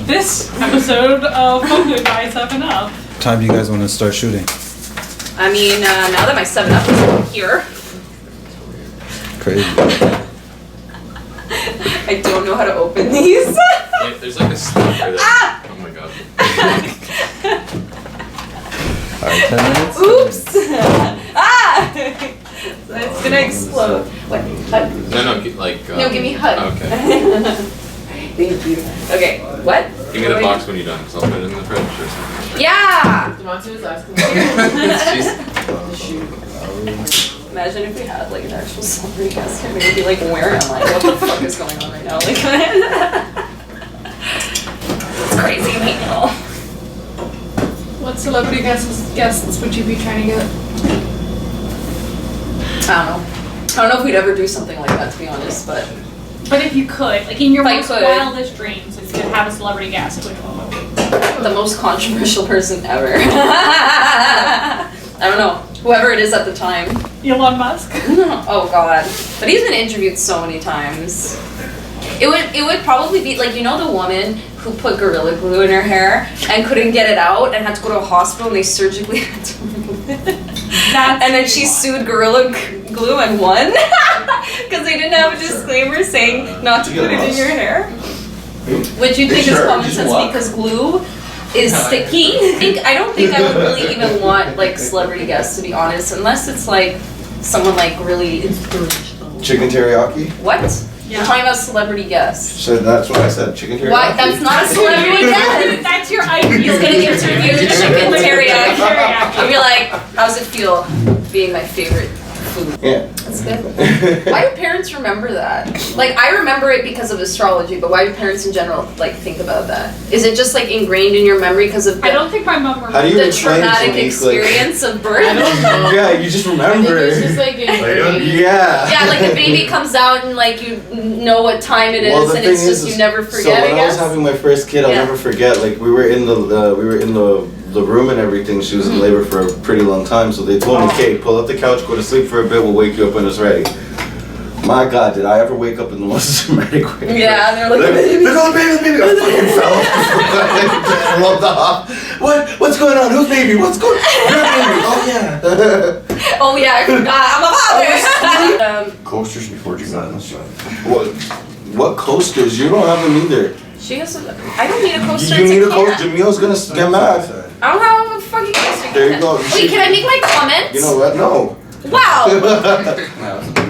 this episode of Pokemon Guys have enough. What time do you guys want to start shooting? I mean, now that my 7-Up is here. Crazy. I don't know how to open these. Yeah, there's like a stopper there. Ah! Oh my god. Alright, 10 minutes? Oops! Ah! It's gonna explode. What? Hug? No, like. No, give me a hug. Okay. Thank you. Okay, what? Give me the box when you're done, because I'll put it in the fridge or something. Yeah! Jeez. Imagine if we had like an actual celebrity guest here, we'd be like, where am I? What the fuck is going on right now? Like, it's crazy, I know. What celebrity guests would you be trying to get? I don't know if we'd ever do something like that, to be honest, but if you could, like in your If I most could. wildest dreams, if you could have a celebrity guest, which one would be? the most controversial person ever. I don't know. Whoever it is at the time. Elon Musk? Oh god. But he's been interviewed so many times. It would probably be like, you know, the woman who put Gorilla Glue in her hair and couldn't get it out and had to go to a hospital and they surgically had to remove it. And then she sued Gorilla Glue and won because they didn't have a disclaimer saying not to put it in your hair. Which you think is common sense because glue is sticky. I don't think I would really even want like celebrity guests, to be honest, unless it's like someone like really inspirational. Chicken teriyaki? What? Yeah. You're talking about celebrity guests. So that's what I said, chicken teriyaki? Why? That's not a celebrity guest. That's your ideal. He's gonna interview the chicken teriyaki. Teriyaki. You'll be like, how's it feel being my favorite food? Yeah. That's good. Why do parents remember that? Like, I remember it because of astrology, but why do parents in general like think about that? Is it just like ingrained in your memory because of I don't think my mom How do remembers. you the explain traumatic to me, experience of birth? I don't know. Yeah, you just remember. It's just like Yeah. Yeah, like the baby comes out and like you know what time it is, Well, the and thing it's just is, you never so forget. when I I was guess. having my first kid, I'll Yeah. never forget. Like we were in the room and everything. She was in labor for a pretty long time, so they told me, "Kate, pull up the couch, go to sleep for a bit. We'll wake you up when it's ready." My God, did I ever wake up in the most dramatic way? Yeah, and they're like, They're going, baby, I fucking fell off. I rolled off. What's going on? Who's baby? What's going on? Your baby. Oh yeah. oh yeah, I forgot. I'm a father. Coasters before you got this. What coasters? You don't have them either. She has. I don't need a coaster. You it's need a can. coaster. Jamil's gonna get mad. I don't have a fucking coaster. There you go. Wait, can I make my comments? You know what? No. Wow.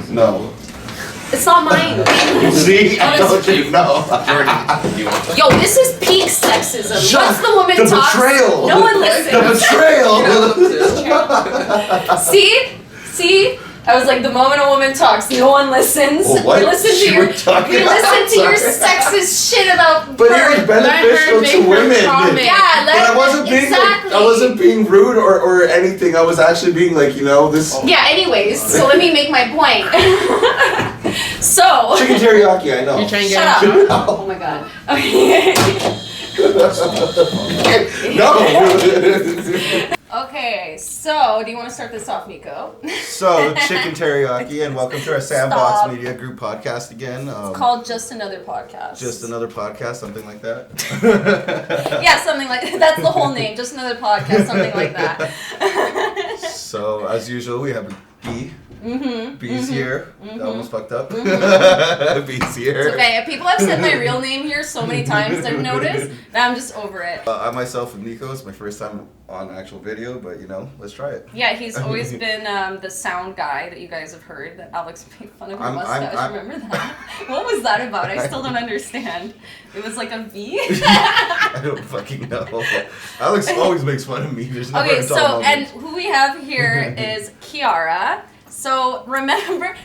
No. It's not mine. See? I told you no. Jordan, do you want that? Yo, this is peak sexism. Shut Once the woman the talks, betrayal. no one listens. The betrayal. See? I was like, the moment a woman talks, no one listens. Well, what? We listen to You your, were talking we listen to your about- sexist shit about But birth. it was beneficial make to her women. comment. Yeah, But I wasn't being exactly. like, I wasn't being rude or anything. I was actually being like, you know, this Yeah, anyways, so let me make my point. So. chicken teriyaki. I know. You're trying to Shut get up. Oh my god. Okay. No. Okay, so do you want to start this off, Nico? So chicken teriyaki, and welcome to our Sandbox Stop. Media Group podcast again. It's called Just Another Podcast. Just another podcast, something like that. Yeah, something like that's the whole name. Just Another Podcast, something like that. So as usual, we have a B. B's here. That almost fucked up. B's here. It's okay. People have said my real name here so many times, I've noticed, that I'm just over it. I myself am Nico. It's my first time on actual video, but you know, let's try it. Yeah, he's always been the sound guy that you guys have heard that Alex made fun of your mustache. Remember that? What was that about? I still don't understand. It was like a V? I don't fucking know. Alex always makes fun of me. There's never Okay, a dull so, moment. and who we have here is Chiara. So remember,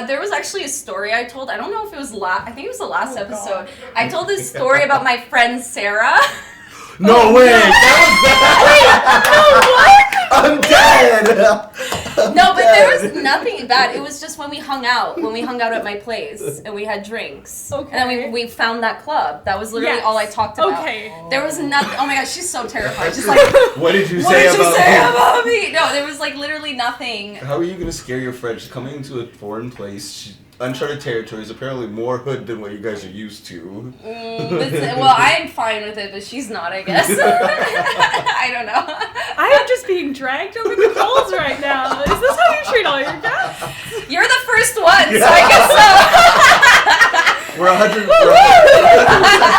there was actually a story I told. I don't know if it was I think it was the last episode. I told this story about my friend Sarah. No way! That was bad! I'm dead! No, but there was nothing bad. It was just when we hung out at my place and we had drinks. Okay. And then we found that club. That was literally all I talked about. Okay. There was nothing. Oh my gosh, she's so terrified. She's like, What did you what say did you about say me? about me? No, there was like literally nothing. How are you gonna scare your friend? She's coming into a foreign place. uncharted territories, apparently more hood than what you guys are used to. Well, I'm fine with it, but she's not, I guess. I don't know. I am just being dragged over the coals right now. Is this how you treat all your guests? You're the first one, so I guess so. We're 100% for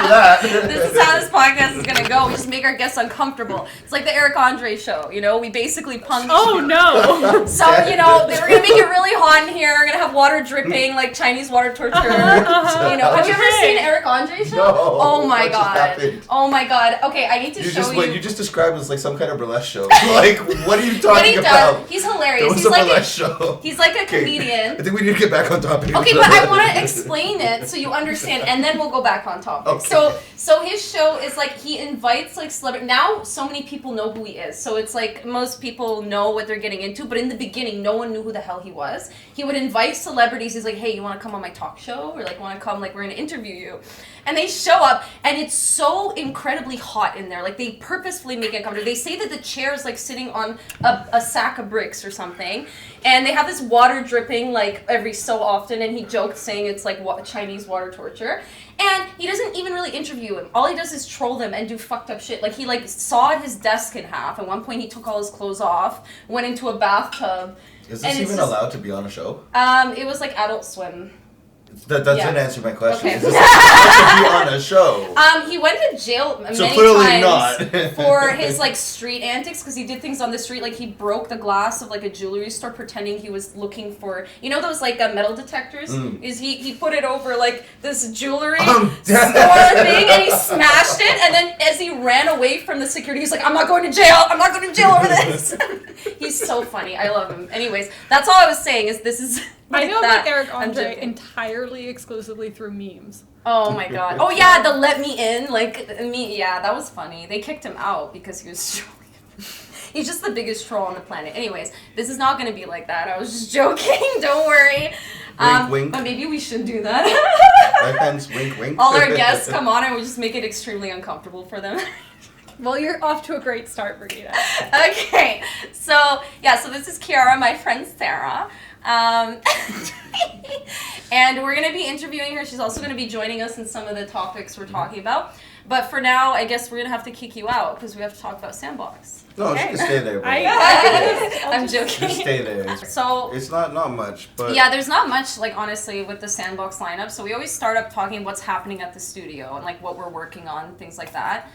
that. This is how this podcast is gonna go. We just make our guests uncomfortable. It's like the Eric Andre show, you know? We basically punch. Oh no! So, you know, we're gonna make it really hot in here. We're gonna have water dripping, like Chinese water torture. You know, have you ever seen Eric Andre show? No. Oh my What just god. happened? Oh my god. Okay, I need to show you. You just described as like some kind of burlesque show. Like, what are you talking about? He's hilarious. There was He's a like burlesque show. He's like a Okay, comedian. I think we need to get back on topic. Okay, but I want to explain it so you understand, and then we'll go back on topic. Okay. So his show is like he invites like celebrity. Now so many people know who he is. So it's like most people know what they're getting into. But in the beginning, no one knew who the hell he was. He would invite celebrities. He's like, hey, you want to come on my talk show, or like want to come? Like we're gonna interview you. And they show up, and it's so incredibly hot in there. Like they purposefully make it uncomfortable. They say that the chair is like sitting on a sack of bricks or something, and they have this water dripping like every so often. And he joked saying it's like Chinese water torture. And he doesn't even really interview him. All he does is troll them and do fucked up shit. Like he like sawed his desk in half. At one point he took all his clothes off, went into a bathtub. Is this even allowed to be on a show? It was like Adult Swim. That doesn't answer my question. Okay. Is this allowed to be on a show? He went to jail many So clearly times not. for his like street antics because he did things on the street. Like he broke the glass of like a jewelry store pretending he was looking for, you know, those like metal detectors. Is he put it over like this jewelry store thing and he smashed it, and then as he ran away from the security, he's like, I'm not going to jail. I'm not going to jail over this. He's so funny. I love him. Anyways, that's all I was saying. Is this is. I know about Eric I'm Andre joking. entirely exclusively through memes. Oh my god. Oh yeah, the let me in, like me. Yeah, that was funny. They kicked him out because he was trolling. He's just the biggest troll on the planet. Anyways, this is not gonna be like that. I was just joking. Don't worry. Wink. But maybe we should do that. My hands wink wink. All our guests come on and we just make it extremely uncomfortable for them. Well, you're off to a great start, Brigida. Okay, so this is Chiara, my friend Sarah. And we're going to be interviewing her. She's also going to be joining us in some of the topics we're talking about. But for now, I guess we're going to have to kick you out because we have to talk about Sandbox. No, Okay. you can stay there, bro. I'm joking. Just stay there. So It's not much, but yeah, there's not much, like, honestly, with the Sandbox lineup. So we always start up talking what's happening at the studio and, like, what we're working on, things like that.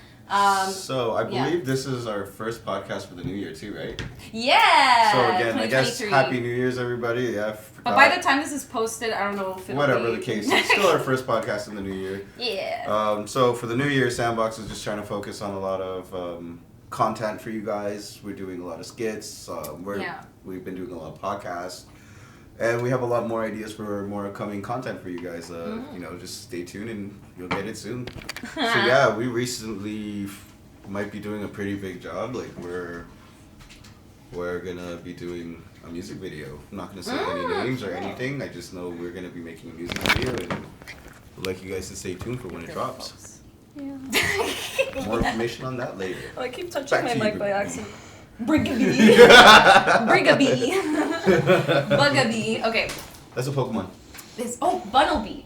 So I yeah. believe this is our first podcast for the new year too, right? Yeah! So again, I guess 2023. Happy New Year's, everybody. Yeah. But by the time this is posted, I don't know if it'll Whatever be... the case, it's still our first podcast in the new year. Yeah. So for the new year, Sandbox is just trying to focus on a lot of content for you guys. We're doing a lot of skits. We've been doing a lot of podcasts. And we have a lot more ideas for more coming content for you guys. You know, just stay tuned and you'll get it soon. So yeah, we recently might be doing a pretty big job. Like we're gonna be doing a music video. I'm not gonna say any names or anything. I just know we're gonna be making a music video, and I'd like you guys to stay tuned for when it drops. Yeah. More information on that later. Oh, I keep touching Back my to you, mic by Brittany. accident. Brigabee. Brigabee. Bugabee. Okay. That's a Pokemon. Bunnelby.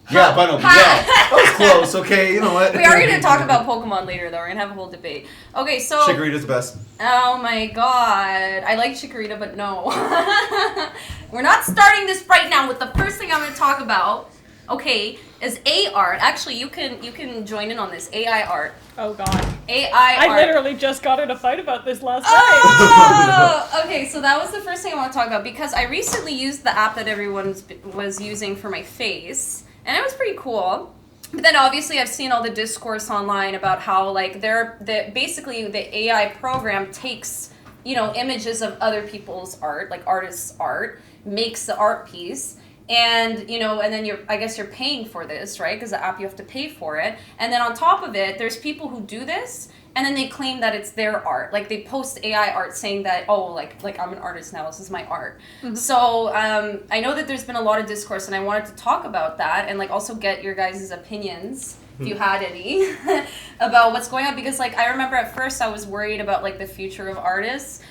Yeah, Bunnelby. Ha. Yeah, that was close. Okay, you know what? We are going to talk about Pokemon later, though. We're going to have a whole debate. Okay, so... Chikorita's best. Oh my god. I like Chikorita, but no. We're not starting this right now with the first thing I'm going to talk about. Okay, is A art. Actually, you can join in on this. AI art. Oh god. AI art. I literally just got in a fight about this last night. Oh! Okay, so that was the first thing I want to talk about because I recently used the app that everyone was using for my face, and it was pretty cool. But then obviously I've seen all the discourse online about how like basically the AI program takes, you know, images of other people's art, like artists' art, makes the art piece. And, you know, and then I guess you're paying for this, right? Because the app, you have to pay for it. And then on top of it, there's people who do this, and then they claim that it's their art. Like, they post AI art saying that, oh, like I'm an artist now, this is my art. Mm-hmm. So, I know that there's been a lot of discourse, and I wanted to talk about that, and, like, also get your guys' opinions, if you had any, about what's going on. Because, like, I remember at first I was worried about, like, the future of artists.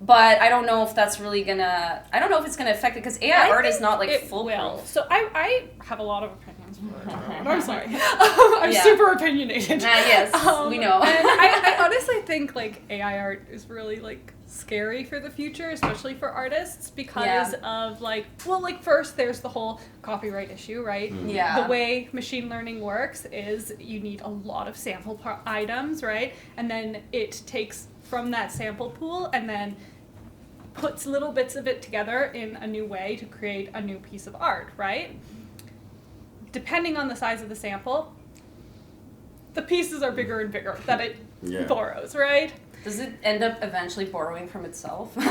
But I don't know if that's really gonna. I don't know if it's gonna affect it because AI art is not like it foolproof. will. So I have a lot of opinions for it. I'm sorry. I'm super opinionated. Yes, we know. And I honestly think like AI art is really like scary for the future, especially for artists, because of like, well, like first there's the whole copyright issue, right? Yeah. The way machine learning works is you need a lot of sample items, right? And then it takes from that sample pool and then puts little bits of it together in a new way to create a new piece of art, right? Depending on the size of the sample, the pieces are bigger and bigger that it borrows, right? Does it end up eventually borrowing from itself? But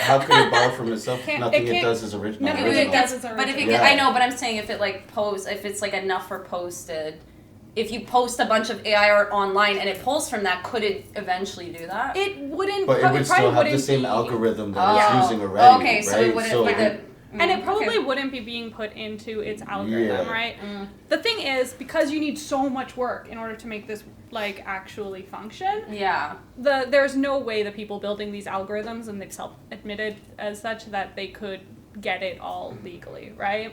how could it borrow from itself? Nothing it does is original. Nothing it does is But if it original. I know, but I'm saying if it like if it's like enough for posted, if you post a bunch of AI art online and it pulls from that, could it eventually do that? It wouldn't. But it would still have the same algorithm that it's using already. Okay, right? so it wouldn't. And it probably wouldn't be being put into its algorithm, right? The thing is, because you need so much work in order to make this like actually function. Yeah. There's no way the people building these algorithms, and they've self-admitted as such, that they could get it all legally, right?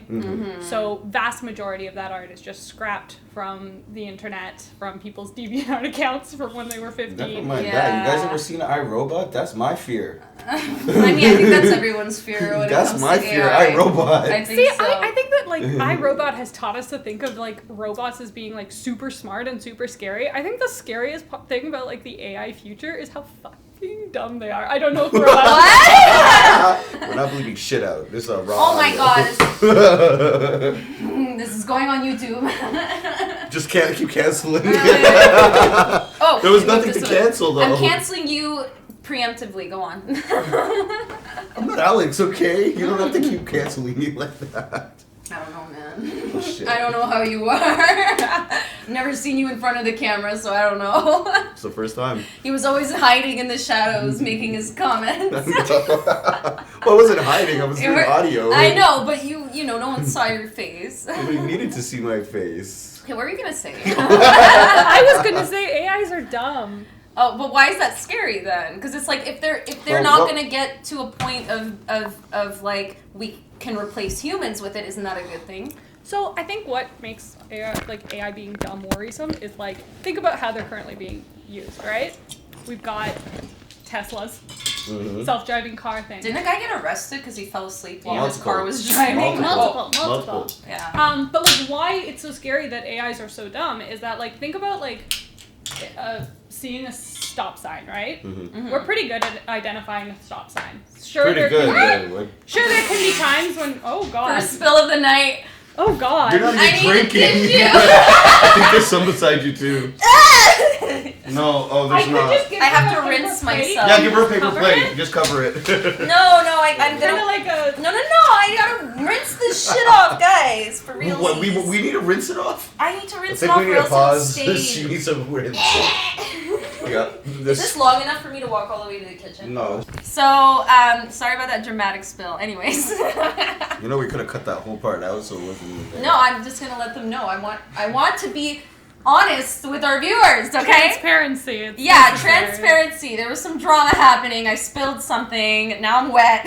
So vast majority of that art is just scrapped from the internet, from people's DeviantArt accounts from when they were 15. Never mind that. You guys ever seen iRobot? That's my fear. I mean, I think that's everyone's fear when That's it comes my to fear, AI. iRobot. I think See, so. I think that like iRobot has taught us to think of like robots as being like super smart and super scary. I think the scariest thing about like the AI future is how fucking dumb they are. I don't know if we're allowed. We're not bleeping shit out. This is a raw. Oh my audio. god. This is going on YouTube. Just can't keep canceling. Oh, There was move nothing this to way. cancel though. I'm canceling you preemptively. Go on. I'm not Alex, okay? You don't have to keep canceling me like that. I don't know, man. Oh, shit. I don't know how you are. Never seen you in front of the camera, so I don't know. It's the first time. He was always hiding in the shadows, making his comments. Well, I wasn't hiding. I was doing audio. I know, but you know, no one saw your face. You needed to see my face. Okay, what were you gonna say? I was gonna say AIs are dumb. Oh, but why is that scary then? Because it's like if they're Well, not what- gonna get to a point of like we can replace humans with it, isn't that a good thing? So I think what makes AI being dumb worrisome is like, think about how they're currently being used, right? We've got Teslas, self-driving car thing. Didn't a guy get arrested because he fell asleep while his Multiple. car was driving? Multiple. Yeah. But like, why it's so scary that AIs are so dumb is that like, think about like seeing a stop sign, right? We're pretty good at identifying a stop sign. Sure, Pretty there good. Can, Like, sure, there can be times when god, First spill of the night. oh god. you're not I even need drinking. tissue. I think there's some beside you too. No, oh, I there's could not. just give I have her to a paper rinse plate. myself. Yeah, give her a paper Cover plate. it? Just cover it. No, I'm Kind gonna. of like a. No, I gotta rinse this shit off, guys, for real. What, we need to rinse it off? I need to I rinse it think off we or need to else pause. it'll She stain. needs a rinse. Yeah, Is this long enough for me to walk all the way to the kitchen? No. So, sorry about that dramatic spill. Anyways. You know we could have cut that whole part out so it wasn't even there. No, I'm just gonna let them know. I want to be honest with our viewers, okay? Transparency. It's Yeah, necessary. transparency. There was some drama happening. I spilled something. Now I'm wet.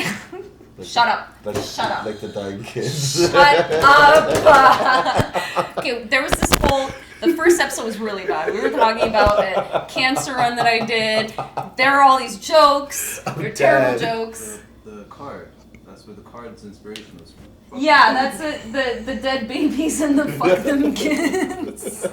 Shut up. Shut up. Like the dying kids. Shut up. Okay, there was this whole. The first episode was really bad. We were talking about a cancer run that I did. There are all these jokes. They're terrible jokes. The card. That's where the card's inspiration was from. Yeah, that's it. The dead babies and the fuck them kids.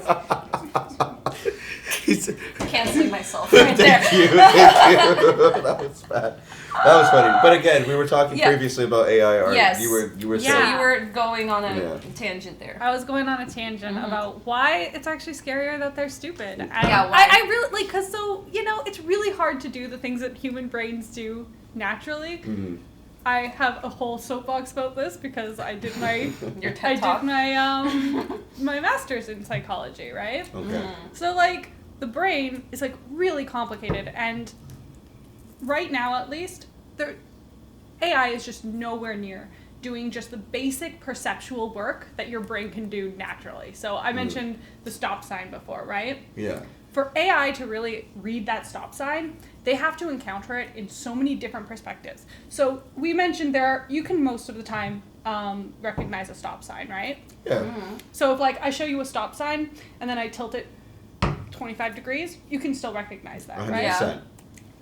Canceling myself right there. Thank you. That was bad. That was funny. But again, we were talking previously about AI art. Yes. You were So saying. you were going on a tangent there. I was going on a tangent about why it's actually scarier that they're stupid. And Yeah, why? I really, like, because it's really hard to do the things that human brains do naturally. I have a whole soapbox about this because I did my Your TED Talk. my master's in psychology, right? Okay. So like the brain is like really complicated, and right now at least AI is just nowhere near doing just the basic perceptual work that your brain can do naturally. So I mentioned the stop sign before, right? Yeah. for AI to really read that stop sign, they have to encounter it in so many different perspectives. So we mentioned you can most of the time recognize a stop sign, right? Yeah. So if like I show you a stop sign and then I tilt it 25 degrees, you can still recognize that, 100%. right? Yeah.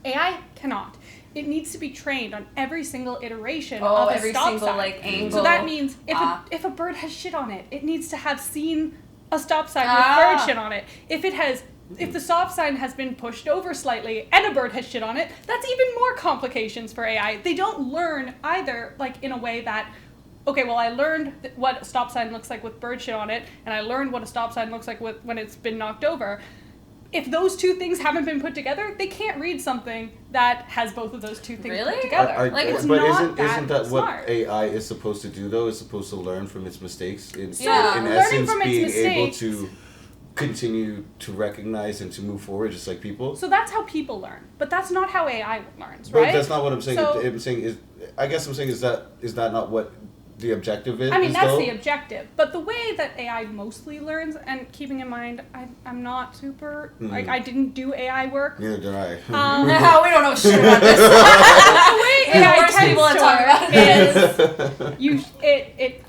AI cannot. It needs to be trained on every single iteration of a every stop single sign. like angle. So that means if a bird has shit on it, it needs to have seen a stop sign with bird shit on it. If the stop sign has been pushed over slightly and a bird has shit on it, that's even more complications for AI. They don't learn either, like in a way that, okay, well, I learned what a stop sign looks like with bird shit on it, and I learned what a stop sign looks like when it's been knocked over. If those two things haven't been put together, they can't read something that has both of those two things put together. It's but not isn't that smart. what AI is supposed to do though? It's supposed to learn from its mistakes. In learning essence, from its being able mistakes. to continue to recognize and to move forward, just like people. So that's how people learn, but that's not how AI learns, But right? that's not what I'm saying. So- I'm saying is that not what the objective is? I mean, that's though? the objective. But the way that AI mostly learns, and keeping in mind, I'm not super, like, I didn't do AI work. Neither did I. No, we don't know shit about this. The way We're the AI worst tends people to to talk work about is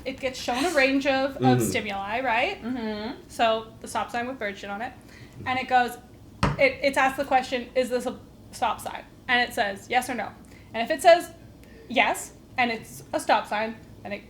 it gets shown a range of stimuli, right? Mm-hmm. So the stop sign with bird shit on it, and it goes, it's asked the question, is this a stop sign? And it says yes or no. And if it says yes, and it's a stop sign, then it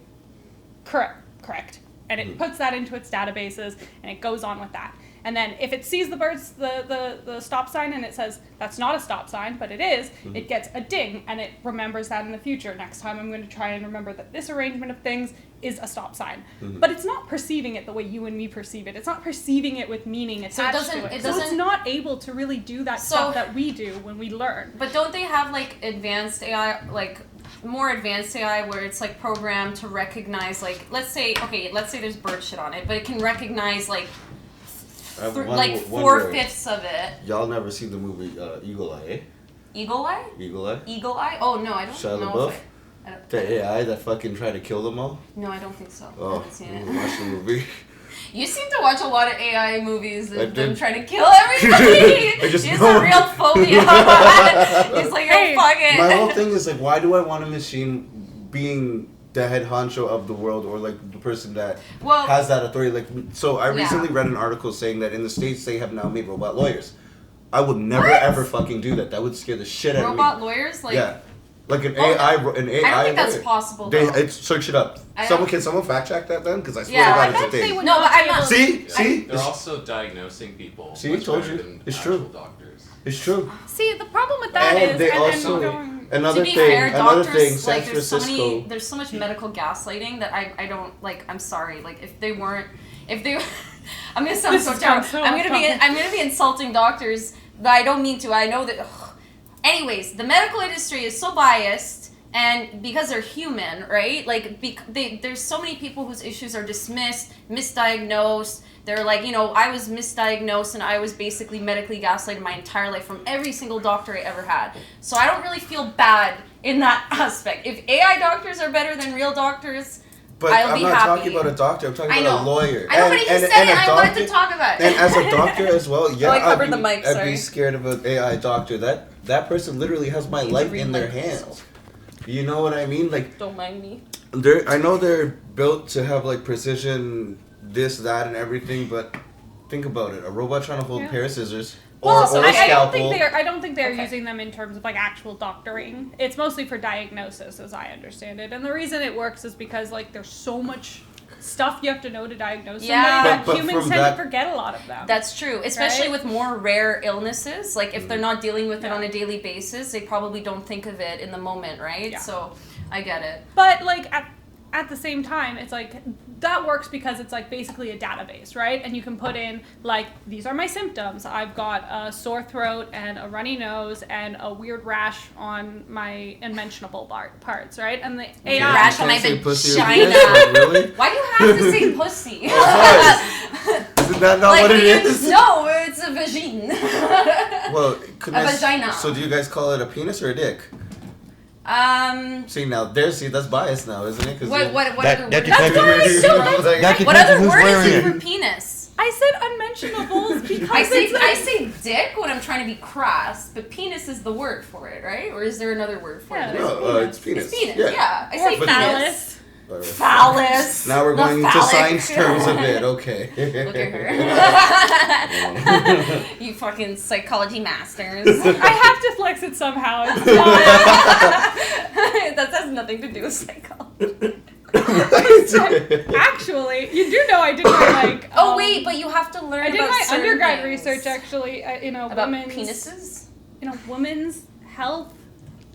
correct. And it puts that into its databases, and it goes on with that. And then if it sees the stop sign and it says that's not a stop sign, but it is, it gets a ding, and it remembers that in the future. Next time I'm going to try and remember that this arrangement of things is a stop sign. But it's not perceiving it the way you and me perceive it. It's not perceiving it with meaning attached to it. So it's not able to really do that stuff that we do when we learn. But don't they have like advanced AI, like more advanced AI where it's like programmed to recognize, like, let's say there's bird shit on it, but it can recognize like 4/5 of it. Y'all never seen the movie Eagle Eye, eh? Eagle Eye? Eagle Eye? Eagle Eye? Oh no, I don't Shia know. LaBeouf? The AI that fucking tried to kill them all? No, I don't think so. I Oh, haven't seen it. watch the movie. You seem to watch a lot of AI movies I of them did. trying to kill everybody. I just It's know. a real phobia. It's like, Hey, oh, fuck it. My whole thing is like, why do I want a machine being the head honcho of the world, or like the person that has that authority? Like, so I recently read an article saying that in the States they have now made robot lawyers. I would never ever fucking do that. That would scare the shit out of me. Robot lawyers? Like, yeah. Like an Well, AI. I don't think that's lawyer. possible, though. Search it up. Can someone fact check that then? Because I swear Yeah, to I God, it's a bet they thing. would No, not but I'm be not- able- See? They're also diagnosing people. See, much told better you. than It's actual true. doctors. It's true. See, the problem with that And is, they and also- then going, Another to be thing. fair, Another doctors, thing. like, San there's Francisco. so much medical gaslighting that I don't, like, I'm sorry. Like, if they I'm gonna sound This so is terrible. so I'm gonna uncomfortable. be insulting doctors, but I don't mean to. I know that. Anyways, the medical industry is so biased, and because they're human, right? Like, there's so many people whose issues are dismissed, misdiagnosed. They're like, I was misdiagnosed and I was basically medically gaslighted my entire life from every single doctor I ever had. So I don't really feel bad in that aspect. If AI doctors are better than real doctors, But I'll I'm be not happy. talking about a doctor. I'm talking I about a know. lawyer. I know, but he said it. I wanted to talk about it. And as a doctor as well, yeah, I covered I'd the mic, I'd sorry. be scared of an AI doctor. That person literally has my life in their hands. You know what I mean? Like, Don't mind me. I know they're built to have like precision, this, that, and everything. But think about it: a robot trying to hold a pair of scissors or well, a I don't scalpel. think they're using them in terms of like actual doctoring. It's mostly for diagnosis, as I understand it. And the reason it works is because like there's so much stuff you have to know to diagnose somebody that But humans from tend that- to forget a lot of them. That's true, especially Right? with more rare illnesses. Like, if they're not dealing with it on a daily basis, they probably don't think of it in the moment, right? Yeah. So, I get it. But like at the same time, it's like that works because it's like basically a database, right? And you can put in like, these are my symptoms. I've got a sore throat and a runny nose and a weird rash on my unmentionable parts, right? And the AI Rash on my Can't say pussy or vagina. penis, like, really? Why do you have to say pussy? Isn't that not what it is? No, it's a vagine. Well, A vagina. So do you guys call it a penis or a dick? See now, that's biased now, isn't it? 'Cause What you- other that word? depends- That's why I Like- still That what depends other on who's word is wearing it it. for penis? I said unmentionables, I say dick when I'm trying to be crass, but penis is the word for it, right? Or is there another word for it? No, it's penis. It's penis, yeah. I say phallus. Phallus. Now we're going into science terms of it. Okay. Look at her. You fucking psychology masters. I have to flex it somehow. It's not. That has nothing to do with psychology. Actually, you do know I did my oh wait, but you have to learn. I did about my certain undergrad things. research actually in a About women's penises. in a women's health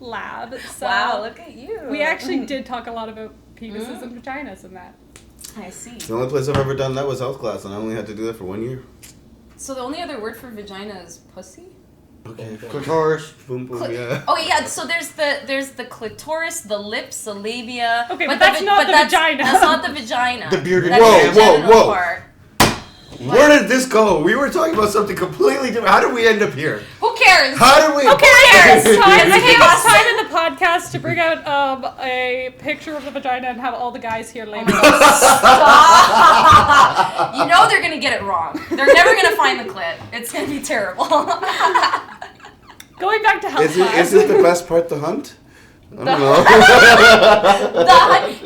lab. So Wow, look at you. we actually did talk a lot about penises and vaginas and that. I see. The only place I've ever done that was health class, and I only had to do that for 1 year. So the only other word for vagina is pussy? Okay. Clitoris. Boom, boom, yeah. Oh yeah, so there's the clitoris, the lips, the labia. Okay, but that's not the vagina. That's not the vagina. The bearded That's man. the genital part. Where did this go? We were talking about something completely different. How did we end up here? Who cares? How did we? Who cares? I think it's time in the podcast to bring out a picture of the vagina and have all the guys here label. Stop. You know they're gonna get it wrong. They're never gonna find the clit. It's gonna be terrible. Going back to health class. Is it the best part, the hunt? I don't know.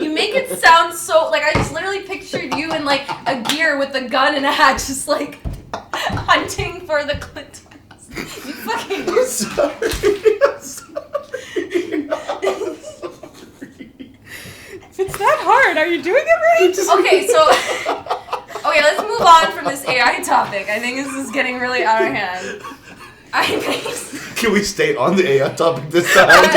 You make it sound so like I just literally pictured you in like a gear with a gun and a hat, just like hunting for the clitoris. You fucking. I'm sorry. If it's that hard, are you doing it right? Okay, so let's move on from this AI topic. I think this is getting really out of hand. Can we stay on the AI topic this time? I don't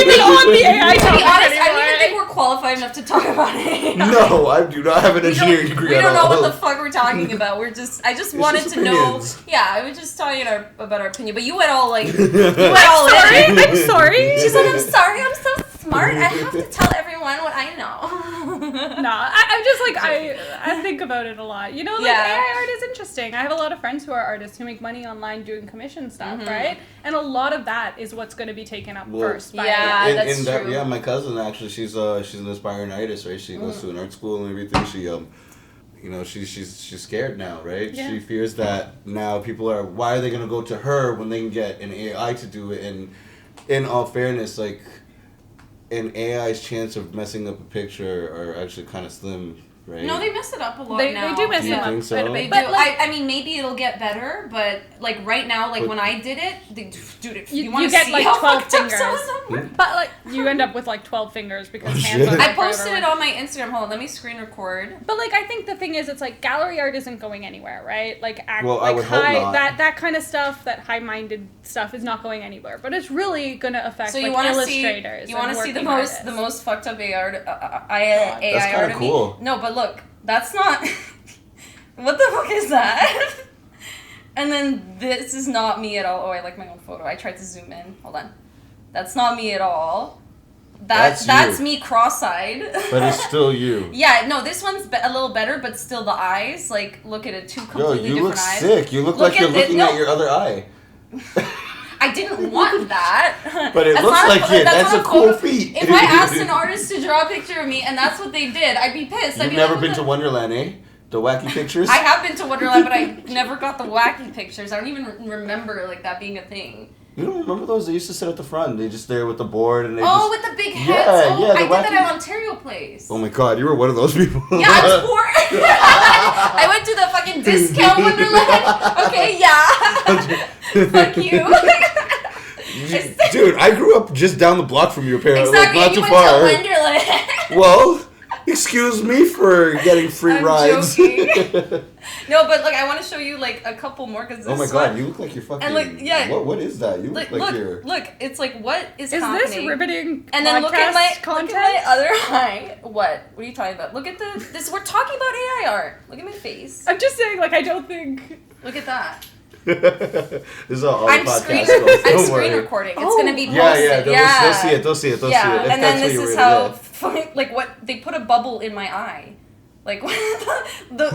even on the AI To topic be honest, I anymore. don't even think we're qualified enough to talk about it. No, I do not have an engineering degree We at don't all. know what the fuck we're talking about. I just wanted just to know. opinions. Yeah, I was just telling you about our opinion, but you went all like, I'm sorry. She said, "I'm sorry, I'm so smart. I have to tell everyone what I know." Nah, I'm just like I think about it a lot. You know, like AI art is interesting. I have a lot of friends who are artists who make money online doing commission stuff, right? And a lot of that is what's going to be taken up first. By Yeah, that's true. Yeah, my cousin actually, she's an aspiring artist, right? She goes to an art school and everything. She she's scared now, right? Yeah. She fears that now people are, why are they gonna go to her when they can get an AI to do it? And in all fairness, like, an AI's chance of messing up a picture are actually kind of slim, right? No, they mess it up a lot They now. do mess You them up think so? quite a They bit. do. But like, I mean, maybe it'll get better, but like right now, like when I did it, dude, You want to get, see like, how 12 fucked up some fingers. of them were? but like you end up with like 12 fingers because Oh, hands shit. on I posted it on my Instagram. Hold on, let me screen record. But like I think the thing is, it's like gallery art isn't going anywhere, right? Like Well, I like would hope not. that kind of stuff, that high-minded stuff is not going anywhere. But it's really gonna affect So you like want to illustrators. see? You want to see the artists. most fucked up AI art? That's AI kinda art of me? cool. No, but look, that's not. What the fuck is that? And then this is not me at all. Oh, I like my own photo. I tried to zoom in. Hold on. That's not me at all. That's you. me cross-eyed. But it's still you. Yeah, no, this one's a little better, but still the eyes. Like, look at it, two Yo, completely you different look eyes. sick. You look like Look you're at looking no. at your other eye. I didn't want that. But it That's looks not like it. That's not a cool photo. feat. If I asked an artist to draw a picture of me and that's what they did, I'd be pissed. I'd You've be never like, been what to the- Wonderland, eh? The wacky pictures? I have been to Wonderland, but I never got the wacky pictures. I don't even remember like that being a thing. You don't remember those? They used to sit at the front. They just there with the board and they Oh, just... with the big heads. Yeah, yeah, I the did wacky... that at Ontario Place. Oh my god, you were one of those people. Yeah, I was poor. I went to the fucking discount Wonderland. Okay, yeah. Fuck you. Dude, I grew up just down the block from you, apparently. Exactly, Like, not you too went far. to Wonderland. Well, excuse me for getting free I'm rides. joking. No, but look, I want to show you like a couple more because Oh my god, you look like you're fucking... And look, yeah. What is that? You look like you're... Look, it's like what is Is happening? this riveting? And then look at my content? other eye. What? What are you talking about? Look at this. We're talking about AI art. Look at my face. I'm just saying, like I don't think. Look at that. This is all I'm the screen. podcast goes. I'm Don't screen worry. recording. It's gonna be posted. Yeah, they'll see it. They'll see it. If And then that's this what is you how, were funny, like what they put a bubble in my eye. Like what the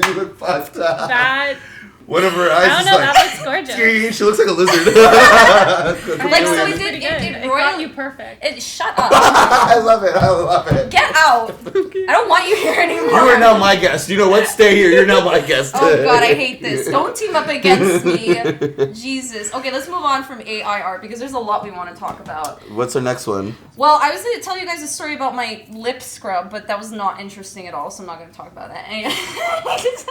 You look fucked up. That One of her I eyes don't is know, like. that looks gorgeous. She looks like a lizard. Like, so It it did got royal. you perfect. Shut up. I love it. Get out. I don't want you here anymore. You are now my guest. You know what? Stay here. You're now my guest. Oh god, I hate this. Don't team up against me. Jesus. Okay, let's move on from AI art because there's a lot we want to talk about. What's our next one? Well, I was going to tell you guys a story about my lip scrub, but that was not interesting at all, so I'm not going to talk about that.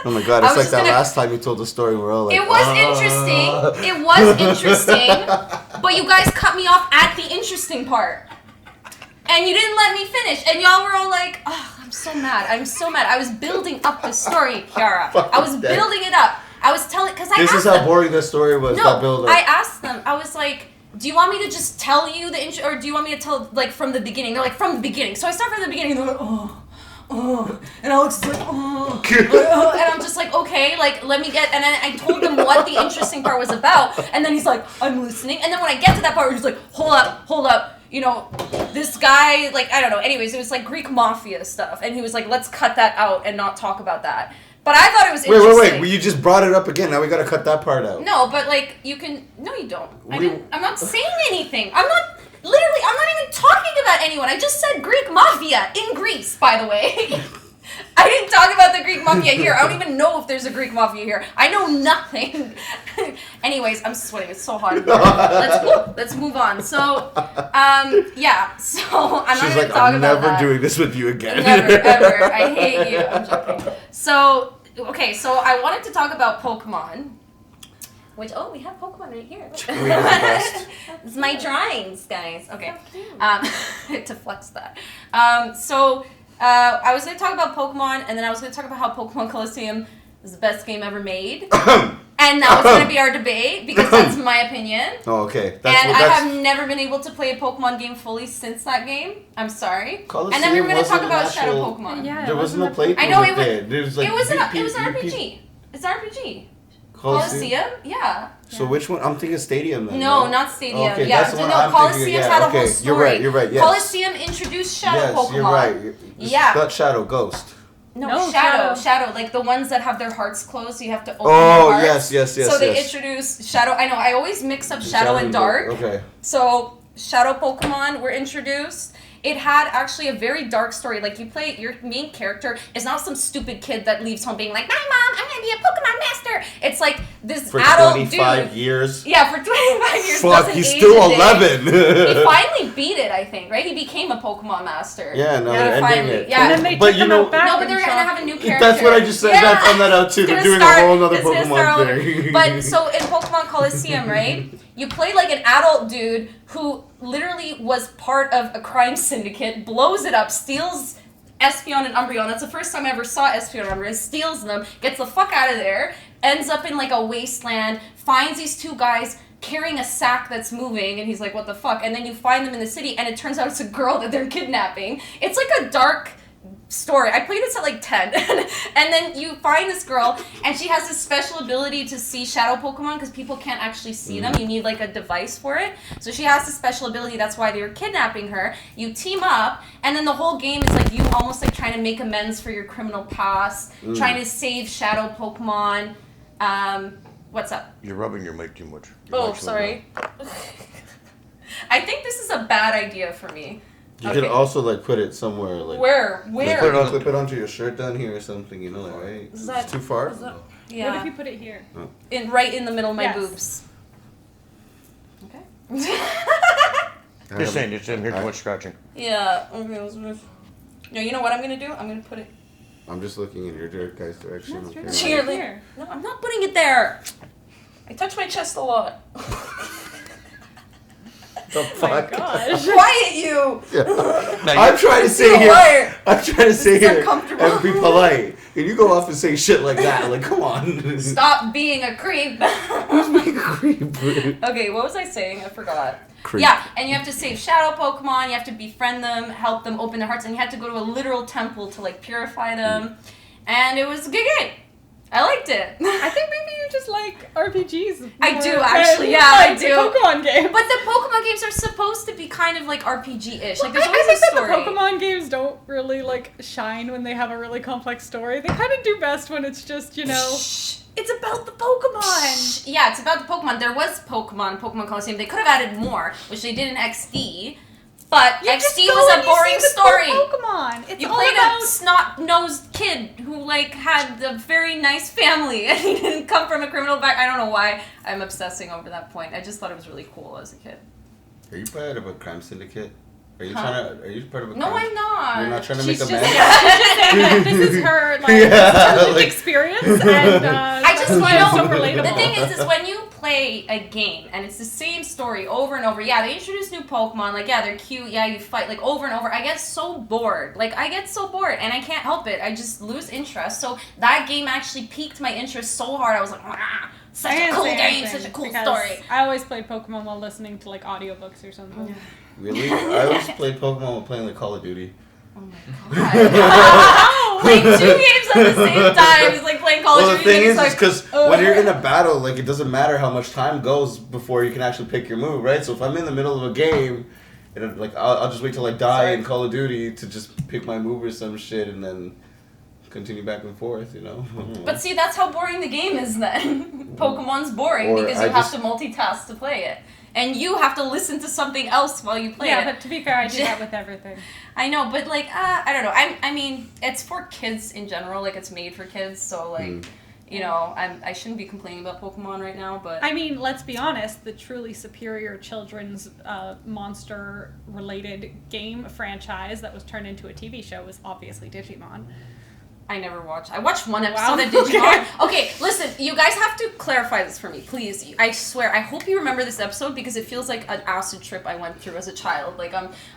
Oh my god, it's like that last time you told the story. We're all like, it was interesting. It was interesting. But you guys cut me off at the interesting part. And you didn't let me finish. And y'all were all like, oh, I'm so mad. I was building up this story, Chiara. I was building it up. I was telling, because I asked them. This is how boring the story was, that build up. I asked them, I was like, do you want me to just tell you the intro, or do you want me to tell, like, from the beginning? They're like, from the beginning. So I start from the beginning, and they're like, oh. And Alex is like, and I'm just like, okay, like, let me get, and then I told him what the interesting part was about, and then he's like, I'm listening, and then when I get to that part, he's like, hold up, you know, this guy, like, I don't know, anyways, it was like Greek mafia stuff, and he was like, let's cut that out and not talk about that. But I thought it was interesting. Wait, well, you just brought it up again, now we gotta cut that part out. No, but like, you can, no you don't. I'm not saying anything. I'm not even talking about anyone. I just said Greek mafia in Greece, by the way. I didn't talk about the Greek mafia here. I don't even know if there's a Greek mafia here. I know nothing. Anyways, I'm sweating. It's so hot. Let's move on. So, yeah. So I'm not going to talk about that. She's like, I'm never doing this with you again. Never, ever. I hate you. I'm joking. So, okay. So I wanted to talk about Pokemon. Which, we have Pokemon right here. It's my drawings, guys. Okay. To flex that. I was going to talk about Pokemon, and then I was going to talk about how Pokemon Colosseum is the best game ever made. And that was going to be our debate, because that's my opinion. Oh, okay. I have never been able to play a Pokemon game fully since that game. I'm sorry. Colosseum, and then we were going to talk about Shadow Pokemon. Yeah, there wasn't a playthrough. I know it was like it was an RPG. It's an RPG. Colosseum? Yeah. So which one? I'm thinking Stadium then. No, not Stadium. Oh, okay, yeah, that's the one Colosseum's had a whole story. You're right, yes. Colosseum introduced Shadow Pokemon. You're right. Yeah. Not Shadow, Ghost. No, Shadow, like the ones that have their hearts closed, so you have to open their hearts. Yes. So they introduced Shadow. I know, I always mix up Shadow and Dark. Okay. So Shadow Pokemon were introduced. It had actually a very dark story. Like, your main character is not some stupid kid that leaves home being like, my mom, I'm gonna be a Pokemon master. It's like this adult dude. For 25 years? Yeah, for 25 years. Fuck, he's still 11. He finally beat it, I think, right? He became a Pokemon master. Yeah, no, they're ending it. Yeah. And then they took him out back. No, but they're gonna have a new character. That's what I just said. Yeah. I found that out too. They're doing a whole other Pokemon thing. But so in Pokemon Colosseum, right? You play like an adult dude who literally was part of a crime syndicate, blows it up, steals Espeon and Umbreon. That's the first time I ever saw Espeon and Umbreon. Steals them, gets the fuck out of there, ends up in like a wasteland, finds these two guys carrying a sack that's moving, and he's like, what the fuck? And then you find them in the city, and it turns out it's a girl that they're kidnapping. It's like a dark story. I played this at like 10. And then you find this girl, and she has this special ability to see shadow Pokemon because people can't actually see them. You need like a device for it. So she has this special ability. That's why they're kidnapping her. You team up, and then the whole game is like you almost like trying to make amends for your criminal past, trying to save shadow Pokemon. What's up? You're rubbing your mic too much. Sorry. I think this is a bad idea for me. You could also like put it somewhere like where? Clip it onto your shirt down here or something, you know, like, right? Is that it's too far? Yeah. What if you put it here? Right in the middle of my boobs. Okay. Just saying, you're hearing too much scratching. Yeah. Okay. No, you know what I'm gonna do? I'm gonna put it. I'm just looking in your guy's direction. Cheerleader. No, I'm not putting it there. I touch my chest a lot. The fuck? Oh my gosh. Quiet you! Yeah. I'm trying to sit here. I'm trying to sit here and be polite. And you go off and say shit like that. Like, come on. Stop being a creep. Who's being a creep? Okay, what was I saying? I forgot. Creep. Yeah, and you have to save shadow Pokemon, you have to befriend them, help them open their hearts, and you have to go to a literal temple to like purify them. And it was a good game. I liked it. I think maybe you just like RPGs. I do more actually, than, yeah, like, I do. The Pokemon games. But the Pokemon games are supposed to be kind of like RPG-ish. Like, there's I always think a that story. the Pokemon games don't really like shine when they have a really complex story. They kind of do best when it's just, you know, it's about the Pokemon. Yeah, it's about the Pokemon. There was Pokemon Colosseum. They could have added more, which they did in XD. But You just XD go was and a you boring see the story. Pokemon. It's You all played about a snot-nosed kid who, like, had a very nice family and he didn't come from a criminal back. I don't know why I'm obsessing over that point. I just thought it was really cool as a kid. Are you part of a crime syndicate? Are you are you part of a No, crime? I'm not. You're not trying to She's make just, amends? this is her like Yeah, lived like- experience, and I just, that's you why know, it's so relatable. the thing is when you play a game and it's the same story over and over, yeah, they introduce new Pokemon, like, yeah, they're cute, yeah, you fight, like, over and over, I get so bored. Like, I get so bored, and I can't help it. I just lose interest. So that game actually piqued my interest so hard, I was like, such a cool game, such a cool story. I always played Pokemon while listening to like audiobooks or something. Really? I always played Pokemon while playing like Call of Duty. Oh my god. Playing 2 games at the same time is like playing Call of Well, Duty. the thing is like, because when you're in a battle, like, it doesn't matter how much time goes before you can actually pick your move, right? So if I'm in the middle of a game, and like I'll just wait till I die in Call of Duty to just pick my move or some shit, and then continue back and forth, you know? But see, that's how boring the game is then. Pokemon's boring Or because I you have just- to multitask to play it. And you have to listen to something else while you play it. Yeah, but to be fair, I do that with everything. I know, but like, I don't know. I mean, it's for kids in general. Like, it's made for kids, so like, you know, I shouldn't be complaining about Pokemon right now, but I mean, let's be honest, the truly superior children's monster-related game franchise that was turned into a TV show was obviously Digimon. I never watched. I watched one episode Wow. of Digimon. Okay, listen, you guys have to clarify this for me, please. I swear, I hope you remember this episode because it feels like an acid trip I went through as a child. Like,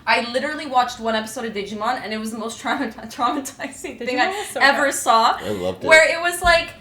I literally watched one episode of Digimon and it was the most traumatizing thing Digimon I was so ever good. saw. I loved it. Where it was like,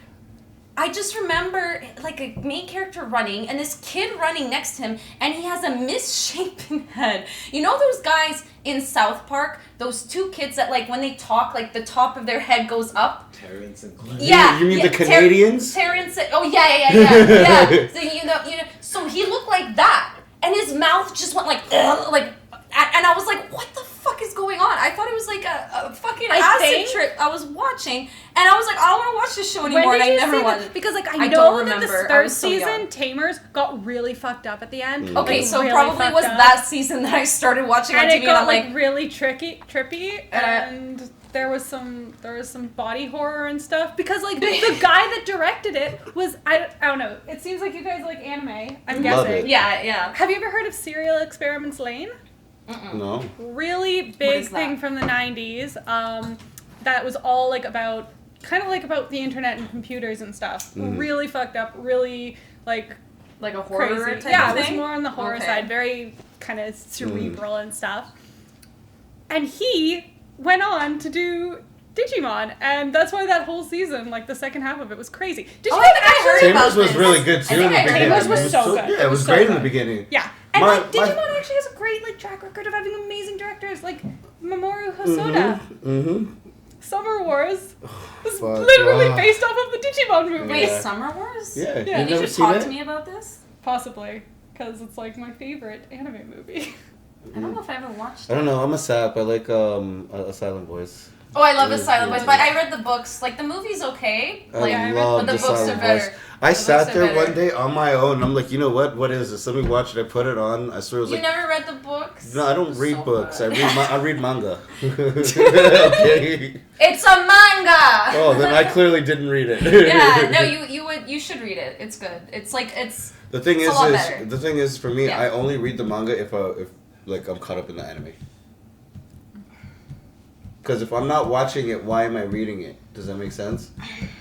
I just remember like a main character running and this kid running next to him and he has a misshapen head. You know those guys in South Park? Those two kids that like when they talk, like the top of their head goes up? Terrence and Glenn. Yeah. You mean yeah, the Canadians? Terrence. Oh yeah. So you know. So he looked like that, and his mouth just went like, and I was like, what the fuck is going on? I thought it was like a fucking acid trip I was watching, and I was like, I don't want to watch this show anymore, and I never watched it. Because like I I don't know that remember. the I third was so young. season, Tamers got really fucked up at the end. Okay, Like, so really probably fucked was up. that season that I started watching on And TV, it and got I'm like like, really trippy, and there was some body horror and stuff because like the guy that directed it was I don't know. It seems like you guys like anime. I'm Love guessing. it. yeah. Have you ever heard of Serial Experiments Lane? No. Really What big is that? thing from the 90s. That was all like about kind of like about the internet and computers and stuff. Really fucked up. Really like Like a horror crazy. type Yeah, of it was thing? more on the horror Okay. side. Very kind of cerebral and stuff. And he went on to do Digimon, and that's why that whole season, like the second half of it, was crazy. Did you I guys think I heard actually? about Tamers was this. really good too I in think the I heard beginning. about Tamers was this. so good. Yeah, it was so great in good. the beginning. Yeah, and My- like Digimon actually has a great like track record of having amazing directors, like Mamoru Hosoda. Summer Wars was Fuck, literally wow. based off of the Digimon movie. Wait, Yeah. Summer Wars? Yeah, Yeah. you've You never should seen talk it? to me about this. Possibly, because it's like my favorite anime movie. I don't know if I ever watched I it. don't know. I'm a sap. I like a silent voice. Oh, I love It the is Silent really Voice, but good. I read the books. Like, the movie's okay. I Like, love but the the books silent are better. voice. I The sat books are there better. one day on my own. I'm like, you know what? What is this? Let me watch it. I put it on. I swear it was You like. never read the books? No, I don't It's read so books. good. I read manga. Okay. It's a manga! Oh, then I clearly didn't read it. Yeah, no, you should read it. It's good. It's like, it's... The thing It's is, a lot better. the thing is for me, Yeah. I only read the manga if like I'm caught up in the anime. Because if I'm not watching it, why am I reading it? Does that make sense?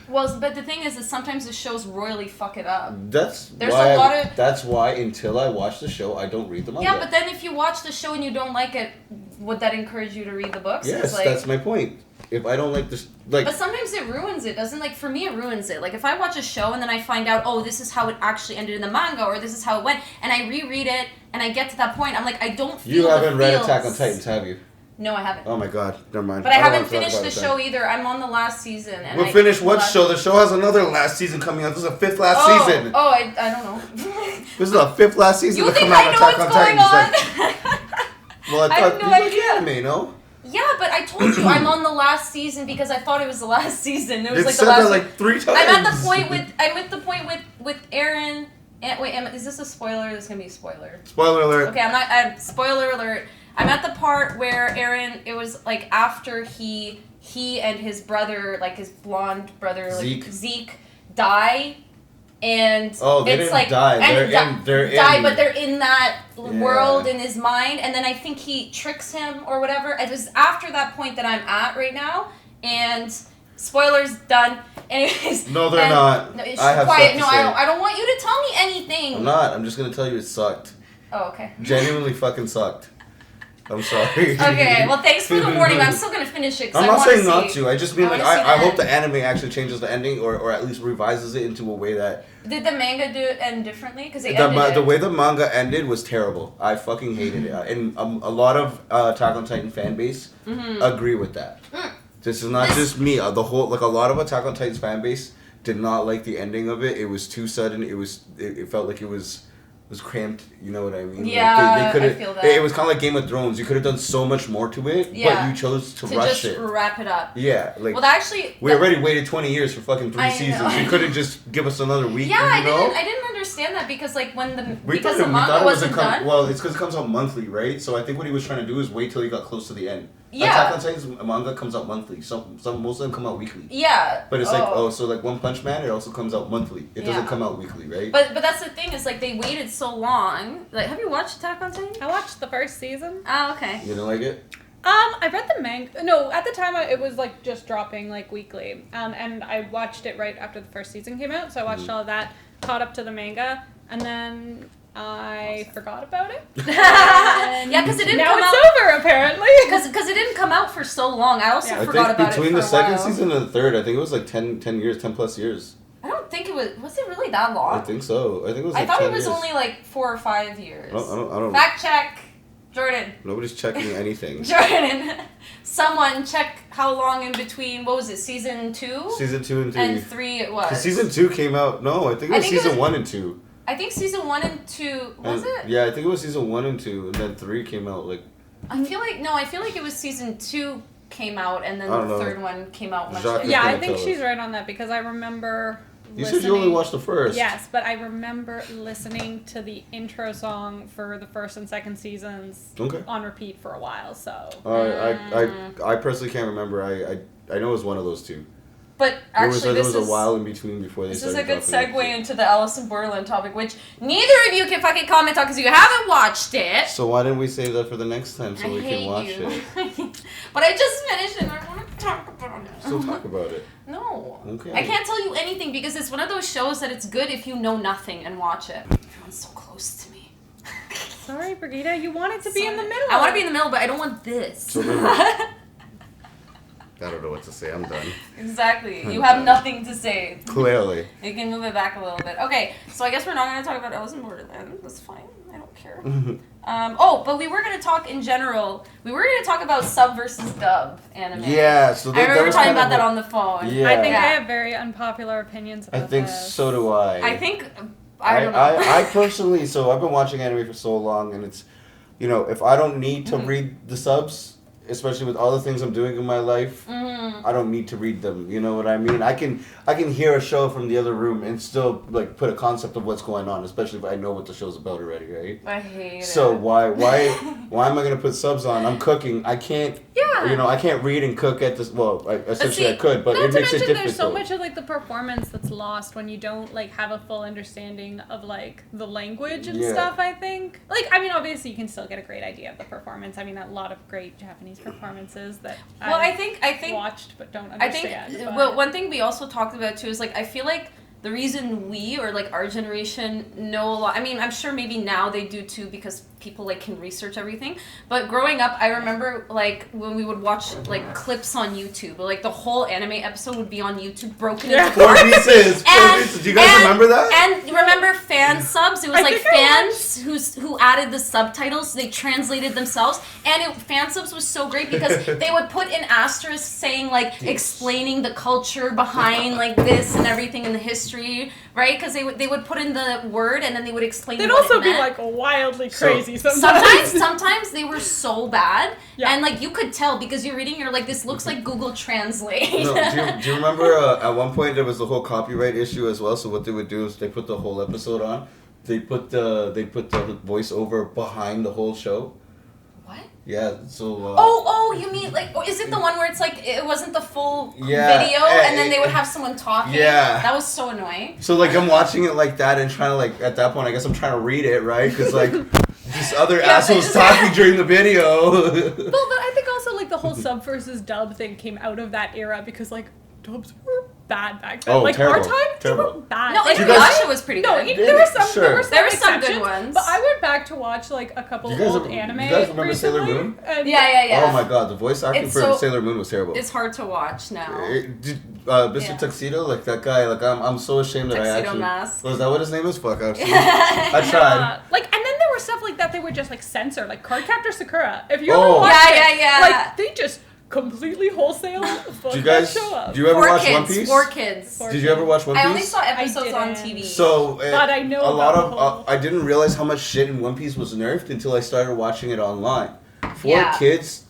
Well, but the thing is sometimes the shows royally fuck it up. That's There's why. a lot of- That's why until I watch the show, I don't read the manga. Yeah, but then if you watch the show and you don't like it, would that encourage you to read the books? yes, It's like, that's my point. If I don't like this, like but sometimes it ruins it, doesn't? Like, for me, it ruins it. Like, if I watch a show and then I find out, oh, this is how it actually ended in the manga, or this is how it went, and I reread it, and I get to that point, I'm like, I don't feel you the haven't read feels. Attack on Titans, have you? No, I haven't. Oh my god, never mind. But I don't haven't wanna talk finished about the it show then. either. I'm on the last season. And We'll finish what show? The show has another last season coming out. This is the 5th last season. Oh, I don't know. This is the 5th last season You to think come out I of know Attack what's on going Titan. on? Well, I I thought have no you like idea. anime, no? Yeah, but I told you I'm on the last season because I thought it was the last season. It was It like said the last. that like 3 times. I'm at the point with Aaron. And, wait, is this a spoiler? This is gonna be a spoiler. Spoiler alert. Okay, spoiler alert. I'm at the part where Aaron. It was like after he and his brother, like his blonde brother, like Zeke, die. And Oh, they it's didn't like die. They're die, in. but they're in that Yeah. world in his mind, and then I think he tricks him or whatever. It was after that point that I'm at right now, and spoilers done. Anyways, No, they're not. No, I have quiet. stuff No, to say. I don't want you to tell me anything. I'm not. I'm just gonna tell you it sucked. Oh, okay. Genuinely fucking sucked. I'm sorry. Okay, well, thanks for the warning. I'm still gonna finish it. 'Cause I'm I not wanna saying see. not to. I just mean I like wanna see the I hope end. the anime actually changes the ending or at least revises it into a way that Did the manga do it end differently? Because they ended the it. way the manga ended was terrible. I fucking hated it, and a lot of Attack on Titan fan base agree with that. This is not just me. The whole like a lot of Attack on Titan's fan base did not like the ending of it. It was too sudden. It felt like it was cramped. You know what I mean? Yeah, like they I couldn't. feel that. It was kind of like Game of Thrones. You could have done so much more to it, Yeah. but you chose to to rush just it. wrap it up. Yeah, like Well, actually, we already waited 20 years for fucking 3 I know. seasons. You couldn't just give us another week. Yeah, you know? I didn't understand that because like when the We because thought the manga wasn't done. Well, it's because it comes out monthly, right? So I think what he was trying to do is wait till he got close to the end. Yeah. Attack on Titan's manga comes out monthly. Some most of them come out weekly. Yeah. But it's so like One Punch Man, it also comes out monthly. It doesn't Yeah. come out weekly, right? But that's the thing is like they waited so long. Like, have you watched Attack on Titan? I watched the first season. Oh, okay. You don't like it? I read the manga. No, at the time it was like just dropping like weekly. And I watched it right after the first season came out. So I watched all of that, caught up to the manga, and then I forgot about it. Yeah, because it didn't Now come it's out. over apparently. Because it didn't come out for so long. I also Yeah. I forgot think about between it for the a second while. season and the third, I think it was like 10 years, 10 plus years. I don't think it was. Was it really that I long? think so. I think it was I like thought 10 it was years. only like 4 or 5 years. I don't Fact check, Jordan. Nobody's checking anything. Jordan, someone check how long in between. What was it? Season 2 Season 2 and 3. and 3 it was. 'Cause season 2 came out. No, I think it I was think it season was- 1 and 2. I think season 1 and 2 was And- it? Yeah, I think it was season 1 and 2, and then 3 came out like. I feel like it was season 2 came out and then I the don't know. third one came out much Jacques later. is Yeah, I gonna think tell she's us. right on that because I remember You listening. said you only watched the first. Yes, but I remember listening to the intro song for the first and second seasons Okay. on repeat for a while. So I personally can't remember. I know it was one of those two. But actually, There was a while in between before they this is started a good dropping segue it. into the Alice in Borderland topic, which neither of you can fucking comment on because you haven't watched it. So why didn't we save that for the next time so I we hate can watch you. it? But I just finished it and I want to talk about it. So talk about it. No. Okay. I can't tell you anything because it's one of those shows that it's good if you know nothing and watch it. Everyone's so close to me. sorry, Brigitte, you wanted to be in the middle. I want to be in the middle, but I don't want this. So then- I don't know what to say. I'm done. Exactly. I'm You have done. nothing to say. Clearly. You can move it back a little bit. Okay, so I guess we're not going to talk about Alice in Borderland. That's fine. I don't care. But we were going to talk in general. We were going to talk about sub versus dub anime. Yeah. So I that remember was talking kind of about that what- on the phone. Yeah. I think Yeah. I have very unpopular opinions about I think this. so do I. I think, I don't know. I personally, so I've been watching anime for so long, and it's, if I don't need to read the subs, especially with all the things I'm doing in my life, I don't need to read them. You know what I mean? I can hear a show from the other room and still like put a concept of what's going on, especially if I know what the show's about already, right? I hate So it. why am I gonna put subs on? I'm cooking. I can't. Yeah. I can't read and cook at this. Well, essentially see, I could, but Not it to makes it mention, difficult. there's so much of like the performance that's lost when you don't like have a full understanding of like the language and Yeah. stuff. I think, I mean, obviously you can still get a great idea of the performance. I mean, a lot of great Japanese performances that Well, I think watched but don't I think understand. well, one thing we also talked about too is like I feel like the reason we or like our generation know a lot. I mean, I'm sure maybe now they do too because people like can research everything. But growing up, I remember like when we would watch like clips on YouTube, like the whole anime episode would be on YouTube broken into Four parts. pieces. Do you guys remember that? And remember fan subs? It was I like think I fans who added the subtitles. They translated themselves, and fan subs was so great because they would put in asterisks saying like explaining the culture behind like this and everything in the history, right? Because they would put in the word and then they would explain. They'd what also it be meant. like wildly crazy sometimes. Sometimes they were so bad, Yeah. and like you could tell because you're reading, you're like, this looks like Google Translate. No, do you remember at one point there was the whole copyright issue as well? So what they would do is they put the whole episode on. They put the voiceover behind the whole show. What? Yeah. So. Oh, you mean like? Is it the one where it's like it wasn't the full Yeah, video, and then they would have someone talking? Yeah. That was so annoying. So like I'm watching it like that and trying to like at that point I guess I'm trying to read it, right? Because like just other assholes talking during the video. Well, but I think also like the whole sub versus dub thing came out of that era because like dubs were bad back then. Oh, like terrible, our time, they terrible. were bad. No, Like, Inuyasha was pretty No, good. there were some. Sure. There were some, There were some good exceptions, ones. But I went back to watch like a couple You guys old rem- anime. you guys remember recently, Sailor Moon? and- Yeah. Oh my god, the voice acting It's for so- Sailor Moon was terrible. It's hard to watch now. Mr. Yeah. Tuxedo, like that guy, like I'm so ashamed that I Tuxedo actually. Mask. Was that what his name is? Fuck, I tried. Like, and then there were stuff like that they would just like censor, like Cardcaptor Sakura. If you Oh. ever watched it, Yeah. like they just completely wholesale fuck Do you that guys? show up. Do you ever For watch kids. One Piece? For kids. Did you ever watch One Piece? I only saw episodes on didn't. TV. So, But I know a lot about of the whole- I didn't realize how much shit in One Piece was nerfed until I started watching it online. For Yeah. kids,